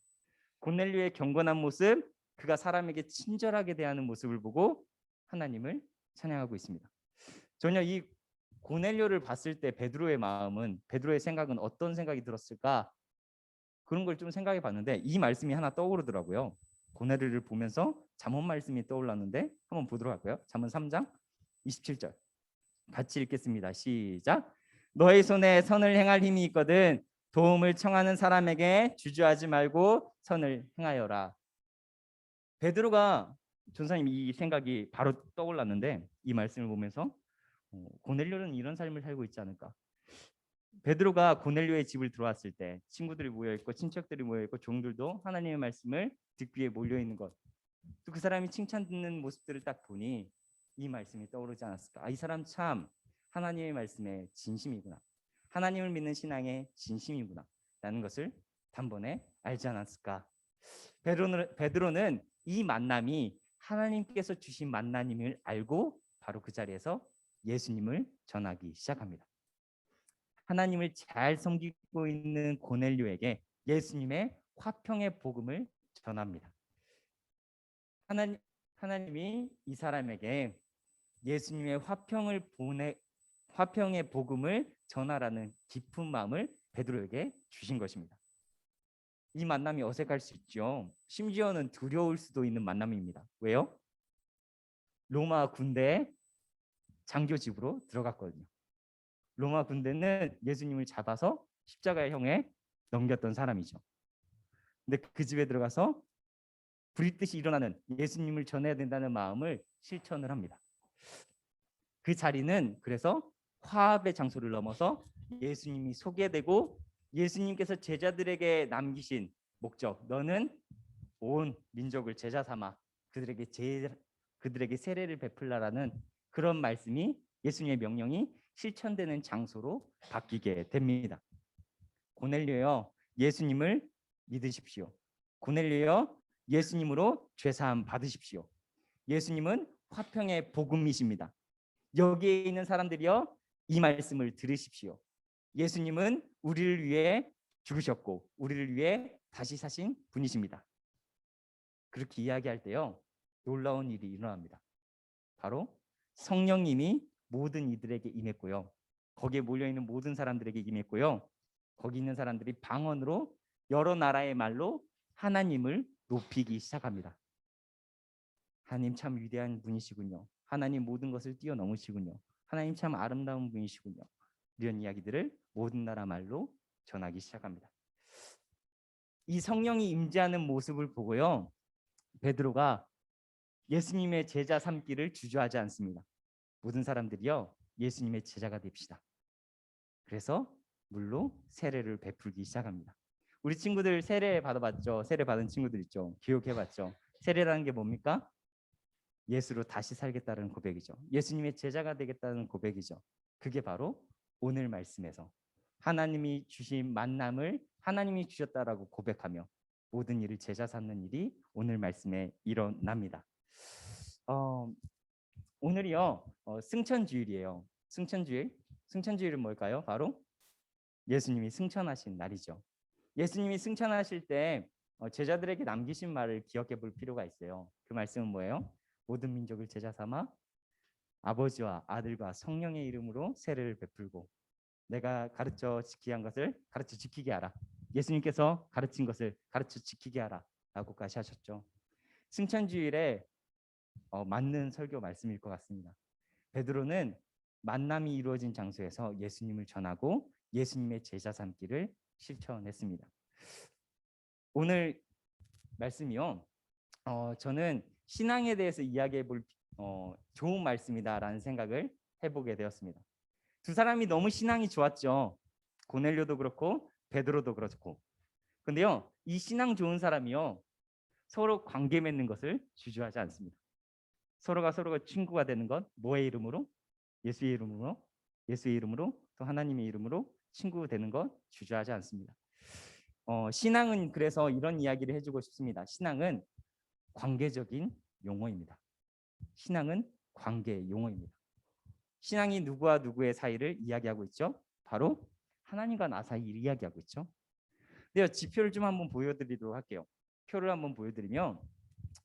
[SPEAKER 4] 고넬료의 경건한 모습, 그가 사람에게 친절하게 대하는 모습을 보고 하나님을 찬양하고 있습니다. 전혀 이 고넬료를 봤을 때 베드로의 생각은 어떤 생각이 들었을까? 그런 걸 좀 생각해 봤는데 이 말씀이 하나 떠오르더라고요. 고넬료를 보면서 잠언 말씀이 떠올랐는데 한번 보도록 할까요? 잠언 3장 27절 같이 읽겠습니다. 시작. 너의 손에 선을 행할 힘이 있거든 도움을 청하는 사람에게 주저하지 말고 선을 행하여라. 베드로가 전사님 이 생각이 바로 떠올랐는데 이 말씀을 보면서 고넬료는 이런 삶을 살고 있지 않을까. 베드로가 고넬료의 집을 들어왔을 때 친구들이 모여 있고 친척들이 모여 있고 종들도 하나님의 말씀을 듣기 위해 몰려 있는 것. 또 그 사람이 칭찬 듣는 모습들을 딱 보니 이 말씀이 떠오르지 않았을까. 이 사람 참 하나님의 말씀에 진심이구나. 하나님을 믿는 신앙에 진심이구나. 라는 것을 단번에 알지 않았을까. 베드로는 이 만남이 하나님께서 주신 만남임을 알고 바로 그 자리에서 예수님을 전하기 시작합니다. 하나님을 잘 섬기고 있는 고넬료에게 예수님의 화평의 복음을 전합니다. 하나님이 이 사람에게 예수님의 화평의 복음을 전하라는 깊은 마음을 베드로에게 주신 것입니다. 이 만남이 어색할 수 있죠. 심지어는 두려울 수도 있는 만남입니다. 왜요? 로마 군대 장교집으로 들어갔거든요. 로마 군대는 예수님을 잡아서 십자가의 형에 넘겼던 사람이죠. 근데 그 집에 들어가서 불의뜻이 일어나는 예수님을 전해야 된다는 마음을 실천을 합니다. 그 자리는 그래서 화합의 장소를 넘어서 예수님이 소개되고 예수님께서 제자들에게 남기신 목적, 너는 온 민족을 제자 삼아 그들에게 세례를 베풀라라는 그런 말씀이 예수님의 명령이 실천되는 장소로 바뀌게 됩니다. 고넬료여, 예수님을 믿으십시오. 고넬료여, 예수님으로 죄사함 받으십시오. 예수님은 화평의 복음이십니다. 여기에 있는 사람들이여, 이 말씀을 들으십시오. 예수님은 우리를 위해 죽으셨고 우리를 위해 다시 사신 분이십니다. 그렇게 이야기할 때요, 놀라운 일이 일어납니다. 바로 성령님이 모든 이들에게 임했고요. 거기에 몰려있는 모든 사람들에게 임했고요. 거기 있는 사람들이 방언으로 여러 나라의 말로 하나님을 높이기 시작합니다. 하나님 참 위대한 분이시군요. 하나님 모든 것을 뛰어넘으시군요. 하나님 참 아름다운 분이시군요. 이런 이야기들을 모든 나라 말로 전하기 시작합니다. 이 성령이 임재하는 모습을 보고요, 베드로가 예수님의 제자 삼기를 주저하지 않습니다. 모든 사람들이요, 예수님의 제자가 됩시다. 그래서 물로 세례를 베풀기 시작합니다. 우리 친구들 세례 받아봤죠? 세례 받은 친구들 있죠? 기억해봤죠? 세례라는 게 뭡니까? 예수로 다시 살겠다는 고백이죠. 예수님의 제자가 되겠다는 고백이죠. 그게 바로 오늘 말씀에서 하나님이 주신 만남을 하나님이 주셨다라고 고백하며 모든 일을 제자 삼는 일이 오늘 말씀에 일어납니다. 오늘이요, 승천주일이에요. 승천주일은 뭘까요? 바로 예수님이 승천하신 날이죠. 예수님이 승천하실 때 제자들에게 남기신 말을 기억해 볼 필요가 있어요. 그 말씀은 뭐예요? 모든 민족을 제자 삼아 아버지와 아들과 성령의 이름으로 세례를 베풀고 내가 가르쳐 지키게 한 것을 가르쳐 지키게 하라. 예수님께서 가르친 것을 가르쳐 지키게 하라라고까지 하셨죠. 승천주일에 맞는 설교 말씀일 것 같습니다. 베드로는 만남이 이루어진 장소에서 예수님을 전하고 예수님의 제자 삼기를 실천했습니다. 오늘 말씀이요. 저는 신앙에 대해서 이야기해 볼 좋은 말씀이다라는 생각을 해보게 되었습니다. 두 사람이 너무 신앙이 좋았죠. 고넬료도 그렇고 베드로도 그렇고. 근데요, 이 신앙 좋은 사람이요, 서로 관계 맺는 것을 주저하지 않습니다. 서로가 친구가 되는 것, 뭐의 이름으로? 예수의 이름으로, 예수의 이름으로, 또 하나님의 이름으로 친구 되는 것 주저하지 않습니다. 신앙은 그래서 이런 이야기를 해주고 싶습니다. 신앙은 관계적인 용어입니다. 신앙은 관계 용어입니다. 신앙이 누구와 누구의 사이를 이야기하고 있죠? 바로 하나님과 나 사이를 이야기하고 있죠. 근데요, 지표를 좀 한번 보여드리도록 할게요. 표를 한번 보여드리면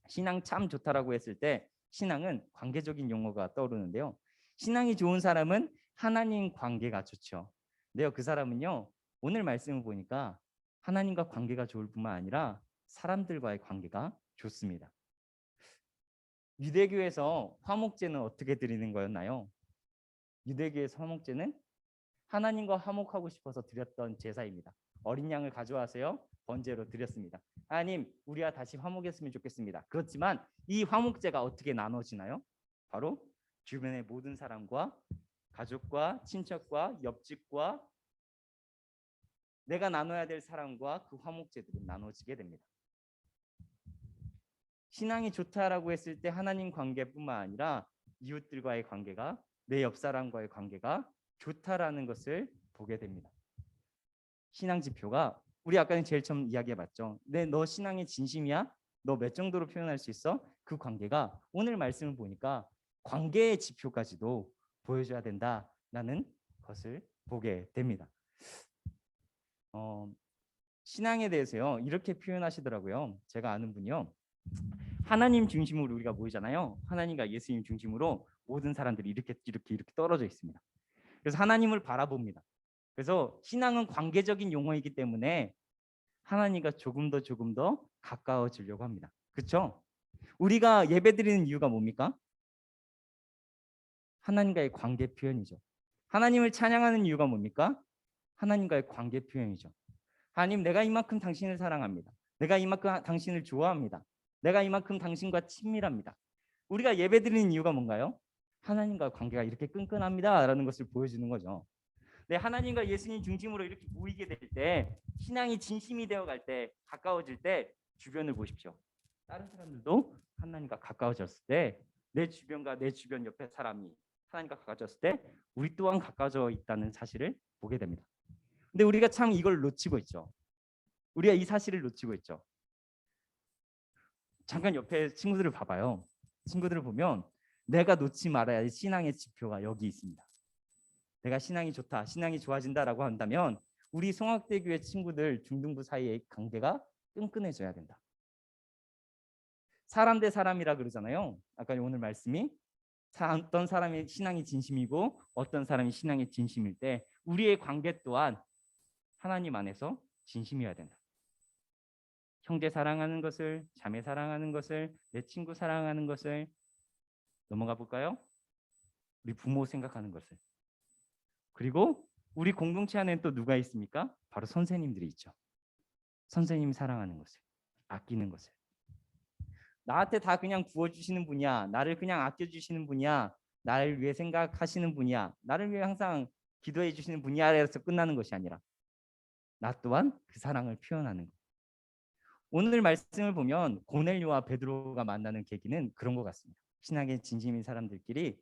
[SPEAKER 4] 신앙 참 좋다라고 했을 때 신앙은 관계적인 용어가 떠오르는데요. 신앙이 좋은 사람은 하나님 관계가 좋죠. 근데요, 그 사람은요, 오늘 말씀을 보니까 하나님과 관계가 좋을 뿐만 아니라 사람들과의 관계가 좋습니다. 유대교에서 화목제는 어떻게 드리는 거였나요? 유대교에서 화목제는 하나님과 화목하고 싶어서 드렸던 제사입니다. 어린 양을 가져와서요, 번제로 드렸습니다. 하나님, 우리가 다시 화목했으면 좋겠습니다. 그렇지만 이 화목제가 어떻게 나눠지나요? 바로 주변의 모든 사람과 가족과 친척과 옆집과 내가 나눠야 될 사람과 그 화목제들은 나눠지게 됩니다. 신앙이 좋다라고 했을 때 하나님 관계뿐만 아니라 이웃들과의 관계가, 내 옆 사람과의 관계가 좋다라는 것을 보게 됩니다. 신앙 지표가 우리 아까 제일 처음 이야기해봤죠. 너 신앙이 진심이야? 너 몇 정도로 표현할 수 있어? 그 관계가 오늘 말씀을 보니까 관계의 지표까지도 보여줘야 된다라는 것을 보게 됩니다. 신앙에 대해서요, 이렇게 표현하시더라고요. 제가 아는 분이요, 하나님 중심으로 우리가 모이잖아요. 하나님과 예수님 중심으로 모든 사람들이 이렇게 떨어져 있습니다. 그래서 하나님을 바라봅니다. 그래서 신앙은 관계적인 용어이기 때문에 하나님과 조금 더 가까워지려고 합니다. 그렇죠? 우리가 예배드리는 이유가 뭡니까? 하나님과의 관계 표현이죠. 하나님을 찬양하는 이유가 뭡니까? 하나님과의 관계 표현이죠. 하나님, 내가 이만큼 당신을 사랑합니다. 내가 이만큼 당신을 좋아합니다. 내가 이만큼 당신과 친밀합니다. 우리가 예배드리는 이유가 뭔가요? 하나님과 관계가 이렇게 끈끈합니다라는 것을 보여주는 거죠. 네, 하나님과 예수님 중심으로 이렇게 모이게 될 때, 신앙이 진심이 되어갈 때, 가까워질 때 주변을 보십시오. 다른 사람들도 하나님과 가까워졌을 때, 내 주변과 내 주변 옆에 사람이 하나님과 가까워졌을 때 우리 또한 가까워져 있다는 사실을 보게 됩니다. 근데 우리가 참 이걸 놓치고 있죠. 우리가 이 사실을 놓치고 있죠. 잠깐 옆에 친구들을 봐봐요. 친구들을 보면 내가 놓지 말아야 할 신앙의 지표가 여기 있습니다. 내가 신앙이 좋다, 신앙이 좋아진다라고 한다면 우리 송악대교회 친구들 중등부 사이의 관계가 끈끈해져야 된다. 사람 대 사람이라 그러잖아요. 아까 오늘 말씀이 어떤 사람이 신앙이 진심이고 어떤 사람이 신앙이 진심일 때 우리의 관계 또한 하나님 안에서 진심이어야 된다. 형제 사랑하는 것을, 자매 사랑하는 것을, 내 친구 사랑하는 것을, 넘어가 볼까요? 우리 부모 생각하는 것을. 그리고 우리 공동체 안에는 또 누가 있습니까? 바로 선생님들이 있죠. 선생님이 사랑하는 것을, 아끼는 것을. 나한테 다 그냥 부어주시는 분이야. 나를 그냥 아껴주시는 분이야. 나를 위해 생각하시는 분이야. 나를 위해 항상 기도해 주시는 분이야. 해서 끝나는 것이 아니라 나 또한 그 사랑을 표현하는 것. 오늘 말씀을 보면 고넬료와 베드로가 만나는 계기는 그런 것 같습니다. 신앙의 진심인 사람들끼리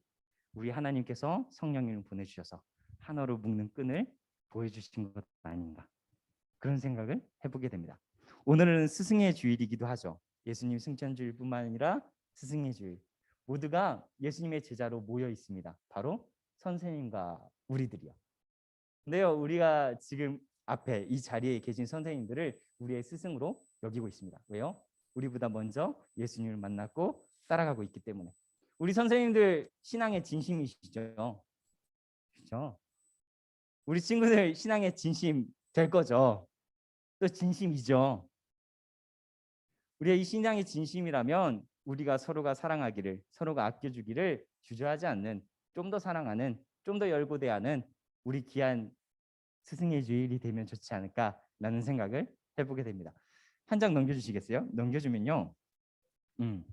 [SPEAKER 4] 우리 하나님께서 성령님을 보내주셔서 하나로 묶는 끈을 보여주신 것 아닌가, 그런 생각을 해보게 됩니다. 오늘은 스승의 주일이기도 하죠. 예수님 승천주일뿐만 아니라 스승의 주일, 모두가 예수님의 제자로 모여 있습니다. 바로 선생님과 우리들이요. 근데요, 우리가 지금 앞에 이 자리에 계신 선생님들을 우리의 스승으로 여기고 있습니다. 왜요? 우리보다 먼저 예수님을 만났고 따라가고 있기 때문에. 우리 선생님들 신앙의 진심이시죠? 그렇죠? 우리 친구들 신앙의 진심 될 거죠. 또 진심이죠. 우리의 이 신앙의 진심이라면 우리가 서로가 사랑하기를, 서로가 아껴주기를 주저하지 않는, 좀 더 사랑하는, 좀 더 열고 대하는 우리 귀한 스승의 주일이 되면 좋지 않을까라는 생각을 해보게 됩니다. 한 장 넘겨주시겠어요? 넘겨주면요. 음.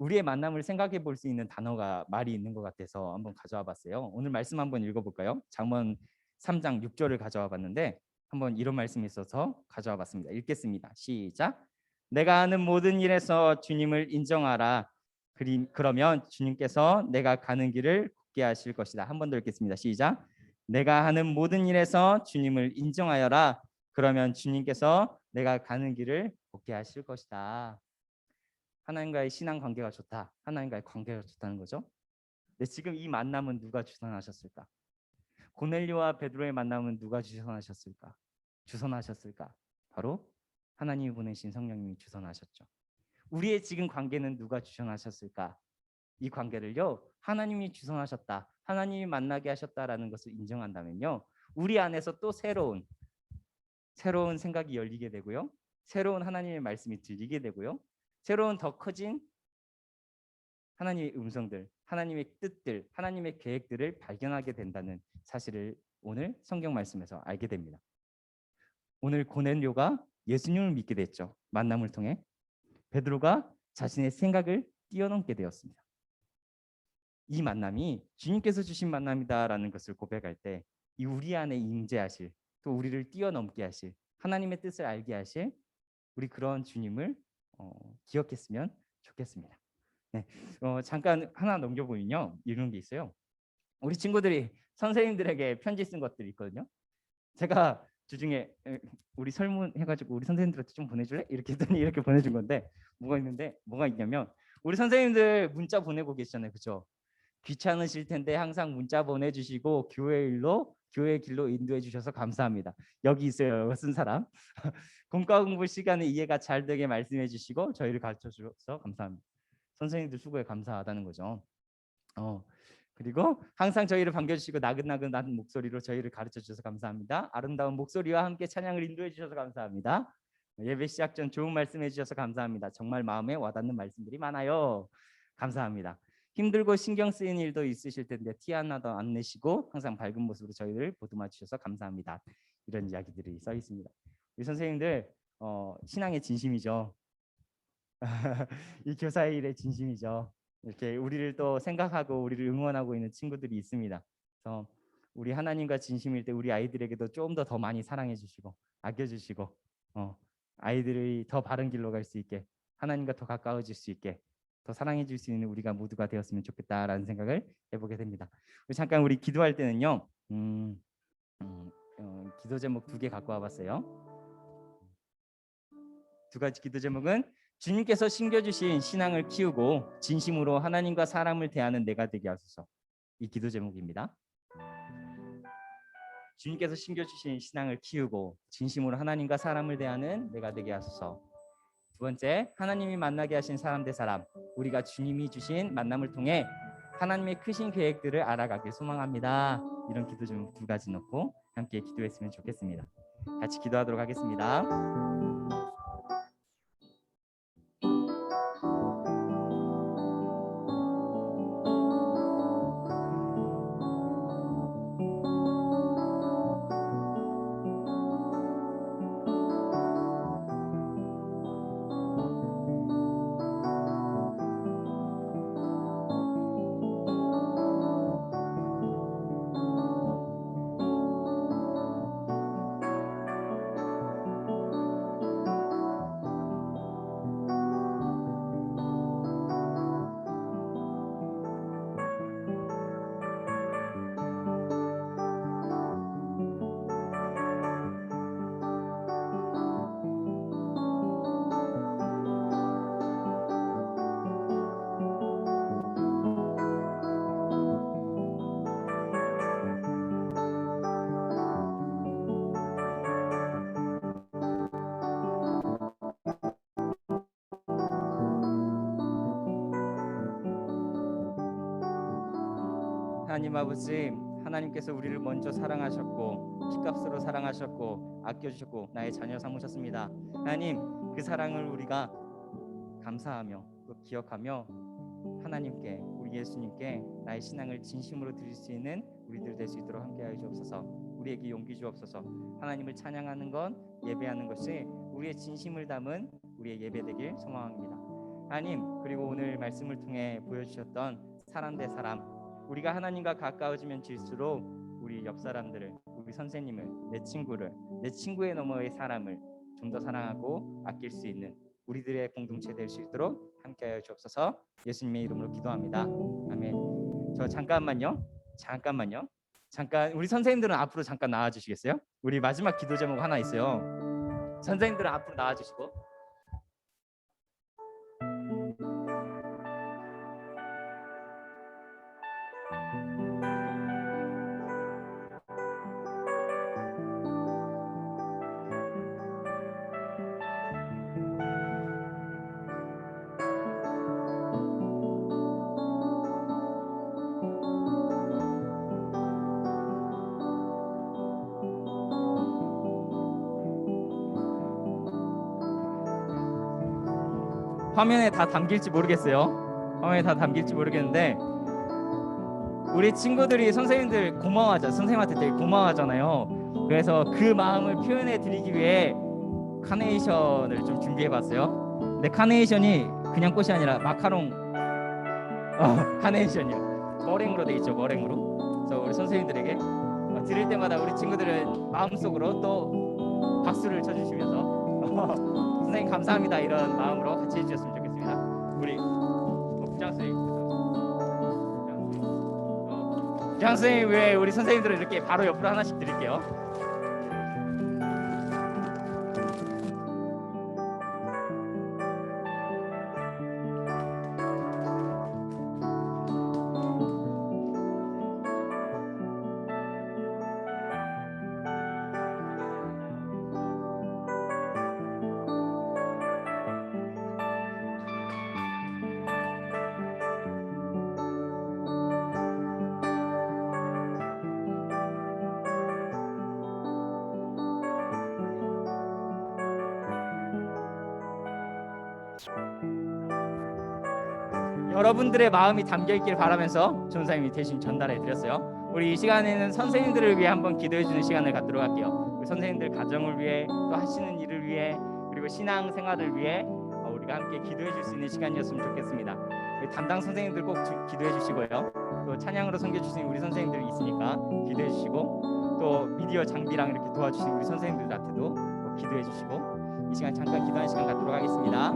[SPEAKER 4] 우리의 만남을 생각해 볼 수 있는 단어가 말이 있는 것 같아서 한번 가져와 봤어요. 오늘 말씀 한번 읽어볼까요? 잠언 3장 6절을 가져와 봤는데 한번 이런 말씀이 있어서 가져와 봤습니다. 읽겠습니다. 시작. 내가 하는 모든 일에서 주님을 인정하라. 그러면 주님께서 내가 가는 길을 걷게 하실 것이다. 한 번 더 읽겠습니다. 시작. 내가 하는 모든 일에서 주님을 인정하여라. 그러면 주님께서 내가 가는 길을 걷게 하실 것이다. 하나님과의 신앙 관계가 좋다. 하나님과의 관계가 좋다는 거죠. 근데 지금 이 만남은 누가 주선하셨을까? 고넬료와 베드로의 만남은 누가 주선하셨을까? 바로 하나님이 보내신 성령님이 주선하셨죠. 우리의 지금 관계는 누가 주선하셨을까? 이 관계를요, 하나님이 주선하셨다, 하나님이 만나게 하셨다라는 것을 인정한다면요, 우리 안에서 또 새로운 생각이 열리게 되고요, 새로운 하나님의 말씀이 들리게 되고요, 새로운 더 커진 하나님의 음성들, 하나님의 뜻들, 하나님의 계획들을 발견하게 된다는 사실을 오늘 성경 말씀에서 알게 됩니다. 오늘 고넬료가 예수님을 믿게 됐죠. 만남을 통해. 베드로가 자신의 생각을 뛰어넘게 되었습니다. 이 만남이 주님께서 주신 만남이다라는 것을 고백할 때 이 우리 안에 임재하실, 또 우리를 뛰어넘게 하실, 하나님의 뜻을 알게 하실 우리 그런 주님을 기억했으면 좋겠습니다. 네, 잠깐 하나 넘겨보면요, 이런 게 있어요. 우리 친구들이 선생님들에게 편지 쓴 것들이 있거든요. 제가 주중에 우리 설문 해가지고 우리 선생님들한테 좀 보내줄래? 이렇게 했더니 이렇게 보내준 건데 뭐가 있냐면 우리 선생님들 문자 보내고 계시잖아요, 그렇죠? 귀찮으실 텐데 항상 문자 보내주시고 교회 길로 인도해 주셔서 감사합니다. 여기 있어요, 쓴 사람. 공과 공부 시간에 이해가 잘 되게 말씀해 주시고 저희를 가르쳐 주셔서 감사합니다. 선생님들 수고에 감사하다는 거죠. 그리고 항상 저희를 반겨주시고 나긋나긋한 목소리로 저희를 가르쳐 주셔서 감사합니다. 아름다운 목소리와 함께 찬양을 인도해 주셔서 감사합니다. 예배 시작 전 좋은 말씀해 주셔서 감사합니다. 정말 마음에 와닿는 말씀들이 많아요. 감사합니다. 힘들고 신경 쓰이는 일도 있으실 텐데 티 하나도 안 내시고 항상 밝은 모습으로 저희를 보듬어 주셔서 감사합니다. 이런 이야기들이 써 있습니다. 우리 선생님들 신앙의 진심이죠. 이 교사의 일의 진심이죠. 이렇게 우리를 또 생각하고 우리를 응원하고 있는 친구들이 있습니다. 그래서 우리 하나님과 진심일 때 우리 아이들에게도 좀 더 많이 사랑해 주시고 아껴 주시고 아이들이 더 바른 길로 갈 수 있게, 하나님과 더 가까워질 수 있게, 더 사랑해 줄 수 있는 우리가 모두가 되었으면 좋겠다라는 생각을 해보게 됩니다. 잠깐 우리 기도할 때는요, 기도 제목 2개 갖고 와봤어요. 두 가지 기도 제목은 주님께서 심겨주신 신앙을 키우고 진심으로 하나님과 사람을 대하는 내가 되게 하소서. 이 기도 제목입니다. 주님께서 심겨주신 신앙을 키우고 진심으로 하나님과 사람을 대하는 내가 되게 하소서. 두 번째, 하나님이 만나게 하신 사람 대 사람, 우리가 주님이 주신 만남을 통해 하나님의 크신 계획들을 알아가길 소망합니다. 이런 기도 제목 2가지 넣고 함께 기도했으면 좋겠습니다. 같이 기도하도록 하겠습니다. 하나님 아버지, 하나님께서 우리를 먼저 사랑하셨고 피값으로 사랑하셨고 아껴주셨고 나의 자녀 삼으셨습니다. 하나님, 그 사랑을 우리가 감사하며 또 기억하며 하나님께, 우리 예수님께 나의 신앙을 진심으로 드릴 수 있는 우리들 될 수 있도록 함께하여 주옵소서. 우리에게 용기 주옵소서. 하나님을 찬양하는 것, 예배하는 것이 우리의 진심을 담은 우리의 예배 되길 소망합니다. 하나님, 그리고 오늘 말씀을 통해 보여주셨던 사람 대 사람, 우리가 하나님과 가까워지면 질수록 우리 옆 사람들을, 우리 선생님을, 내 친구를, 내 친구의 너머의 사람을 좀 더 사랑하고 아낄 수 있는 우리들의 공동체 될 수 있도록 함께하여 주옵소서. 예수님의 이름으로 기도합니다. 아멘. 저 잠깐만 우리 선생님들은 앞으로 잠깐 나와 주시겠어요? 우리 마지막 기도 제목 하나 있어요. 선생님들은 앞으로 나와 주시고. 화면에 다 담길지 모르겠어요. 화면에 다 담길지 모르겠는데 우리 친구들이 선생님들 고마워하죠. 선생님한테 되게 고마워하잖아요. 그래서 그 마음을 표현해 드리기 위해 카네이션을 좀 준비해봤어요. 근데 카네이션이 그냥 꽃이 아니라 마카롱 카네이션이요. 머랭으로 돼 있죠. 머랭으로. 그래서 우리 선생님들에게 드릴 때마다 우리 친구들은 마음속으로 또 박수를 쳐주시면서 선생님 감사합니다 이런 마음으로 같이 해주셨으면 좋겠습니다. 우리 부장 선생님 왜 우리 선생님들을 이렇게 바로 옆으로 하나씩 드릴게요. 여러분들의 마음이 담겨 있길 바라면서 전사님이 대신 전달해 드렸어요. 우리 이 시간에는 선생님들을 위해 한번 기도해 주는 시간을 갖도록 할게요. 우리 선생님들 가정을 위해 또 하시는 일을 위해 그리고 신앙 생활을 위해 우리가 함께 기도해 줄 수 있는 시간이었으면 좋겠습니다. 우리 담당 선생님들 꼭 기도해 주시고요. 또 찬양으로 섬겨 주시는 우리 선생님들이 있으니까 기도해 주시고 또 미디어 장비랑 이렇게 도와주시는 우리 선생님들한테도 또 기도해 주시고 이 시간 잠깐 기도하는 시간 갖도록 하겠습니다.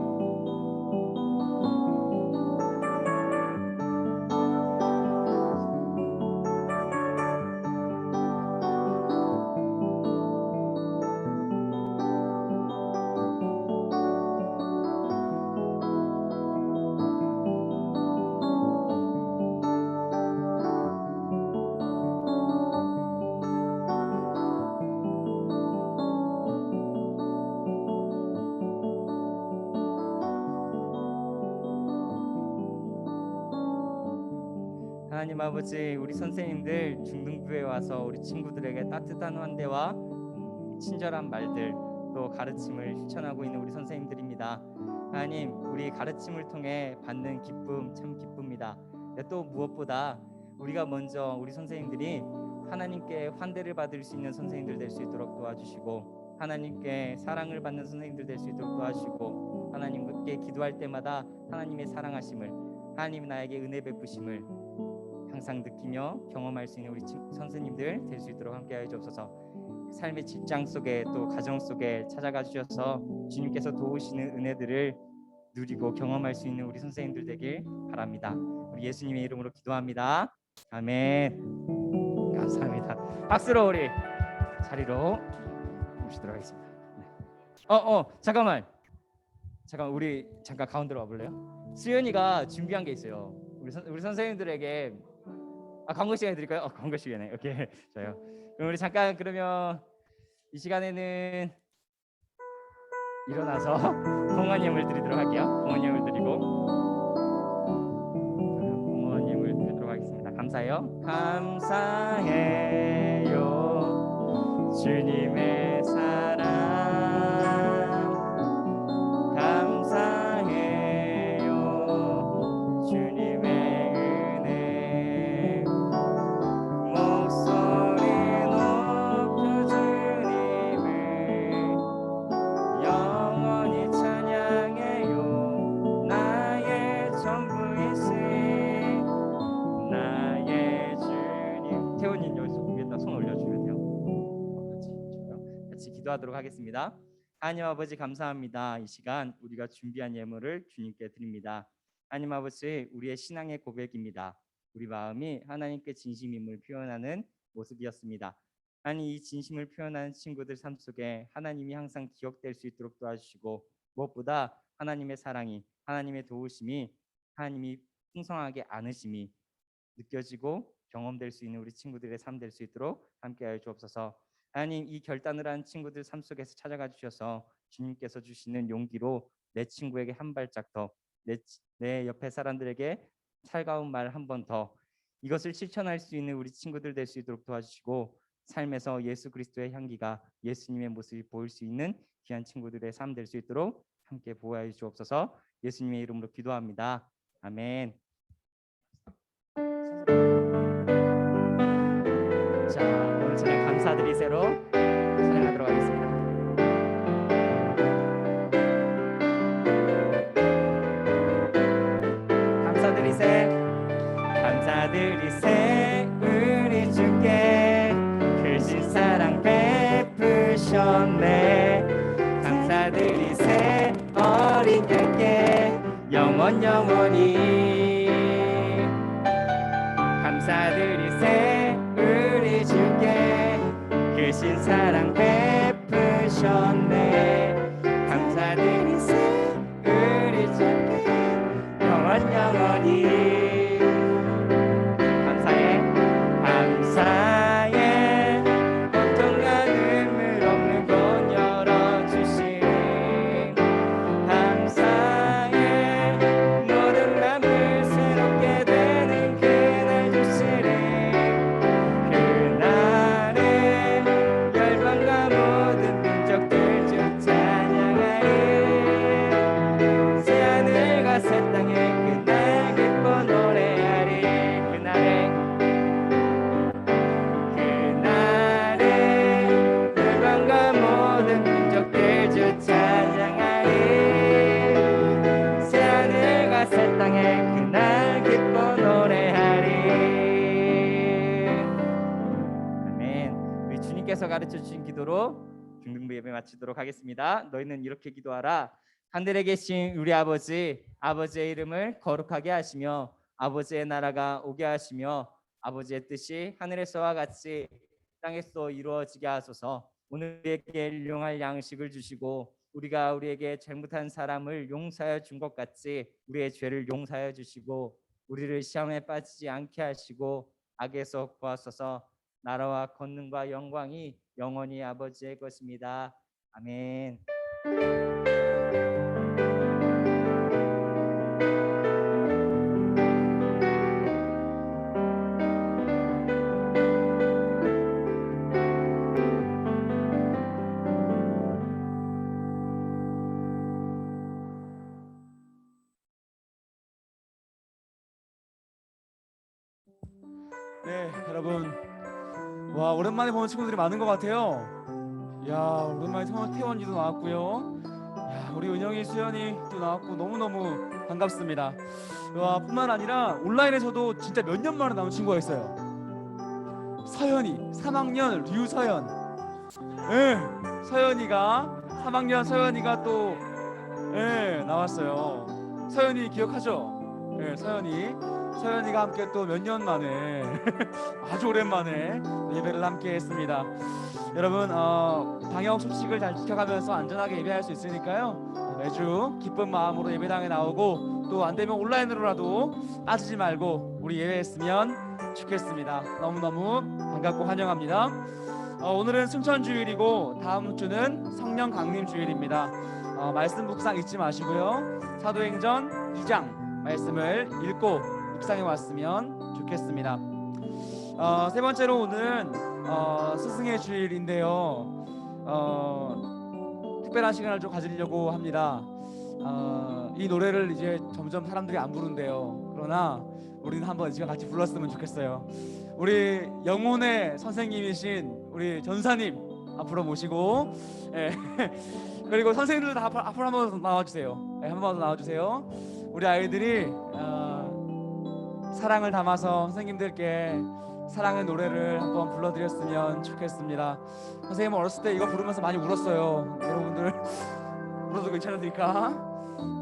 [SPEAKER 4] 하나님 아버지, 우리 선생님들 중등부에 와서 우리 친구들에게 따뜻한 환대와 친절한 말들 또 가르침을 실천하고 있는 우리 선생님들입니다. 하나님, 우리 가르침을 통해 받는 기쁨 참 기쁩니다. 또 무엇보다 우리가 먼저 우리 선생님들이 하나님께 환대를 받을 수 있는 선생님들 될 수 있도록 도와주시고 하나님께 사랑을 받는 선생님들 될 수 있도록 도와주시고 하나님께 기도할 때마다 하나님의 사랑하심을, 하나님 나에게 은혜 베푸심을 항상 느끼며 경험할 수 있는 우리 선생님들 될 수 있도록 함께하여 주옵소서. 삶의 직장 속에 또 가정 속에 찾아가 주셔서 주님께서 도우시는 은혜들을 누리고 경험할 수 있는 우리 선생님들 되길 바랍니다. 우리 예수님의 이름으로 기도합니다. 아멘. 감사합니다. 박수로 우리 자리로 모시도록 하겠습니다. 잠깐만 우리 잠깐 가운데로 와볼래요? 수연이가 준비한 게 있어요. 우리 선생님들에게 광고 시간 드릴까요? 광고 시간에 오케이 좋아요. 그럼 우리 잠깐 그러면 이 시간에는 일어나서 공헌예물 드리도록 할게요. 공헌예물 드리도록 하겠습니다. 감사합니다. 감사해요. 감사해요. 주님의 사랑 감사해요. 주님의 은혜 목소리 높여 주님을 영원히 찬양해요. 나의 전부이신 나의 주님. 태훈님 여기서 위에다 손 올려주면 돼요. 같이 기도하도록 하겠습니다. 하나님 아버지 감사합니다. 이 시간 우리가 준비한 예물을 주님께 드립니다. 하나님 아버지, 우리의 신앙의 고백입니다. 우리 마음이 하나님께 진심임을 표현하는 모습이었습니다. 하나님, 이 진심을 표현하는 친구들 삶 속에 하나님이 항상 기억될 수 있도록 도와주시고, 무엇보다 하나님의 사랑이, 하나님의 도우심이, 하나님이 풍성하게 안으심이 느껴지고 경험될 수 있는 우리 친구들의 삶 될 수 있도록 함께하여 주옵소서. 하나님, 이 결단을 한 친구들 삶 속에서 찾아가 주셔서 주님께서 주시는 용기로 내 친구에게 한 발짝 더, 내 옆에 사람들에게 살가운 말 한 번 더, 이것을 실천할 수 있는 우리 친구들 될 수 있도록 도와주시고, 삶에서 예수 그리스도의 향기가, 예수님의 모습이 보일 수 있는 귀한 친구들의 삶 될 수 있도록 함께 보호하여 주옵소서. 예수님의 이름으로 기도합니다. 아멘. 자, 오늘 저녁 감사드리세로 찬양하도록 하겠습니다. 감사드리세, 감사드리세. 우리 주께 크신 사랑 베푸셨네. 감사드리세. 어린 양께 영원히 감사드리세. 우리 주께 크신 사랑 베푸셨네. 감사드리세. 우리 주께 영원히 감사해, 감사해. 고통과 눈물 없는 곳 열어주시네. 감사해. 모든 맘을 새롭게 되는 그날 주시네. 그날에 열방과 모든 민족들 주 찬양하리. 새하늘과 새 땅에 그날 기뻐 노래하리. 그날에 열방과 모든 민족들 주 찬양하리. 새하늘과 새 땅에 그날 기뻐 노래하리. 아멘. 우리 주님께서 가르쳐 주신 기도로 중등부 예배 마치도록 하겠습니다. 너희는 이렇게 기도하라. 하늘에 계신 우리 아버지, 아버지의 이름을 거룩하게 하시며 아버지의 나라가 오게 하시며 아버지의 뜻이 하늘에서와 같이 땅에서 이루어지게 하소서. 오늘 우리에게 일용할 양식을 주시고 우리가 우리에게 잘못한 사람을 용서하여 준 것 같이 우리의 죄를 용서하여 주시고 우리를 시험에 빠지지 않게 하시고 악에서 구하소서. 나라와 권능과 영광이 영원히 아버지의 것입니다. 아멘.
[SPEAKER 1] 네, 여러분, 와, 오랜만에 보는 친구들이 많은 것 같아요. 야, 오랜만에 태원이도 나왔고요. 야, 우리 은영이, 수연이 또 나왔고 너무너무 반갑습니다. 와, 뿐만 아니라 온라인에서도 진짜 몇 년 만에 나온 친구가 있어요. 서연이, 3학년 류서연. 네, 서연이가 3학년 서연이가 또 나왔어요. 서연이 기억하죠? 네, 서연이가 함께 또 몇 년 만에 아주 오랜만에 예배를 함께 했습니다. 여러분, 방역 수칙을 잘 지켜가면서 안전하게 예배할 수 있으니까요, 매주 기쁜 마음으로 예배당에 나오고 또 안되면 온라인으로라도 빠지지 말고 우리 예배했으면 좋겠습니다. 너무너무 반갑고 환영합니다. 오늘은 승천주일이고 다음 주는 성령 강림 주일입니다. 말씀 묵상 잊지 마시고요, 사도행전 2장 말씀을 읽고 묵상해 왔으면 좋겠습니다. 세 번째로 오늘은 스승의 주일인데요. 특별한 시간을 좀 가지려고 합니다. 이 노래를 이제 점점 사람들이 안 부른대요. 그러나 우리는 한번 이 시간 같이 불렀으면 좋겠어요. 우리 영혼의 선생님이신 우리 전사님 앞으로 모시고, 예. 그리고 선생님들도 다 앞으로 한번 더 나와주세요. 예, 한번 더 나와주세요. 우리 아이들이 사랑을 담아서 선생님들께 사랑의 노래를 한번 불러드렸으면 좋겠습니다. 선생님은 어렸을 때 이거 부르면서 많이 울었어요. 여러분들 울어도 괜찮으니까,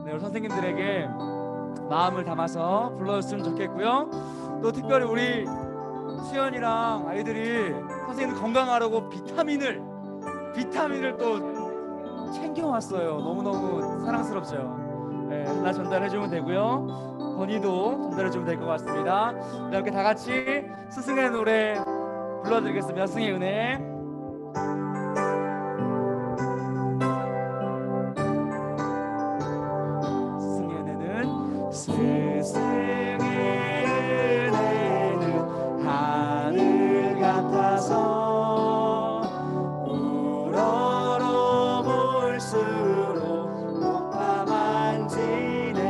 [SPEAKER 1] 네, 우리 선생님들에게 마음을 담아서 불러줬으면 좋겠고요. 또 특별히 우리 수연이랑 아이들이 선생님 건강하라고 비타민을 또 챙겨왔어요. 너무너무 사랑스럽죠. 네, 하나 전달해주면 되고요. 건이도 전달해주면 될 것 같습니다. 이렇게 다 같이 스승의 노래 불러드리겠습니다. 스승의 은혜. 스승의 은혜는 스승의 은혜는 하늘 같아서 우러러 볼수록 높아 만지네.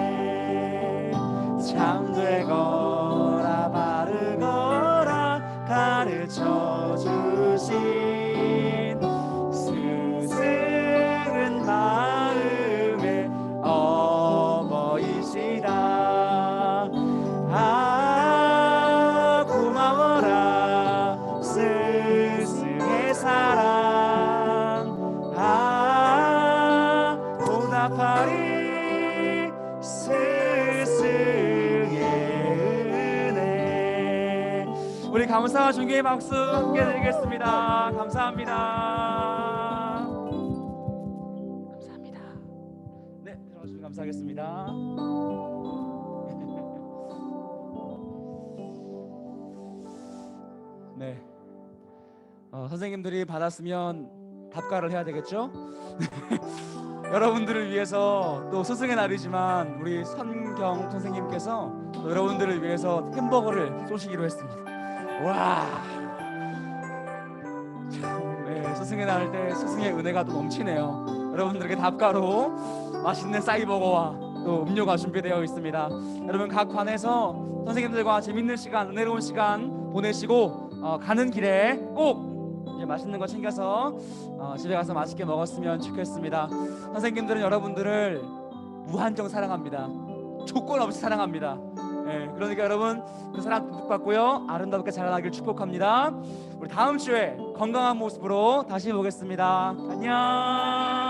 [SPEAKER 1] 참되거라 바르거라 가르쳐 주신 스승은 마음의 어머니시다. 아 고마워라 스승의 사랑. 아 보답하리 스승의 은혜. 우리 감사와 존경의 박수 함께 드리겠습니다. 감사합니다. 감사합니다. 네, 들어가주시면 감사하겠습니다. 네, 선생님들이 받았으면 답가를 해야 되겠죠? 여러분들을 위해서, 또 스승의 날이지만 우리 선경 선생님께서 또 여러분들을 위해서 햄버거를 쏘시기로 했습니다. 와, 네, 스승의 날 때 스승의 은혜가 또 넘치네요. 여러분들에게 답가로 맛있는 싸이버거와 또 음료가 준비되어 있습니다. 여러분 각 관에서 선생님들과 재밌는 시간, 은혜로운 시간 보내시고 가는 길에 꼭 이제 맛있는 거 챙겨서 집에 가서 맛있게 먹었으면 좋겠습니다. 선생님들은 여러분들을 무한정 사랑합니다. 조건 없이 사랑합니다. 그러니까 여러분 그 사랑 듬뿍 받고요, 아름답게 자라나길 축복합니다. 우리 다음 주에 건강한 모습으로 다시 보겠습니다. 안녕.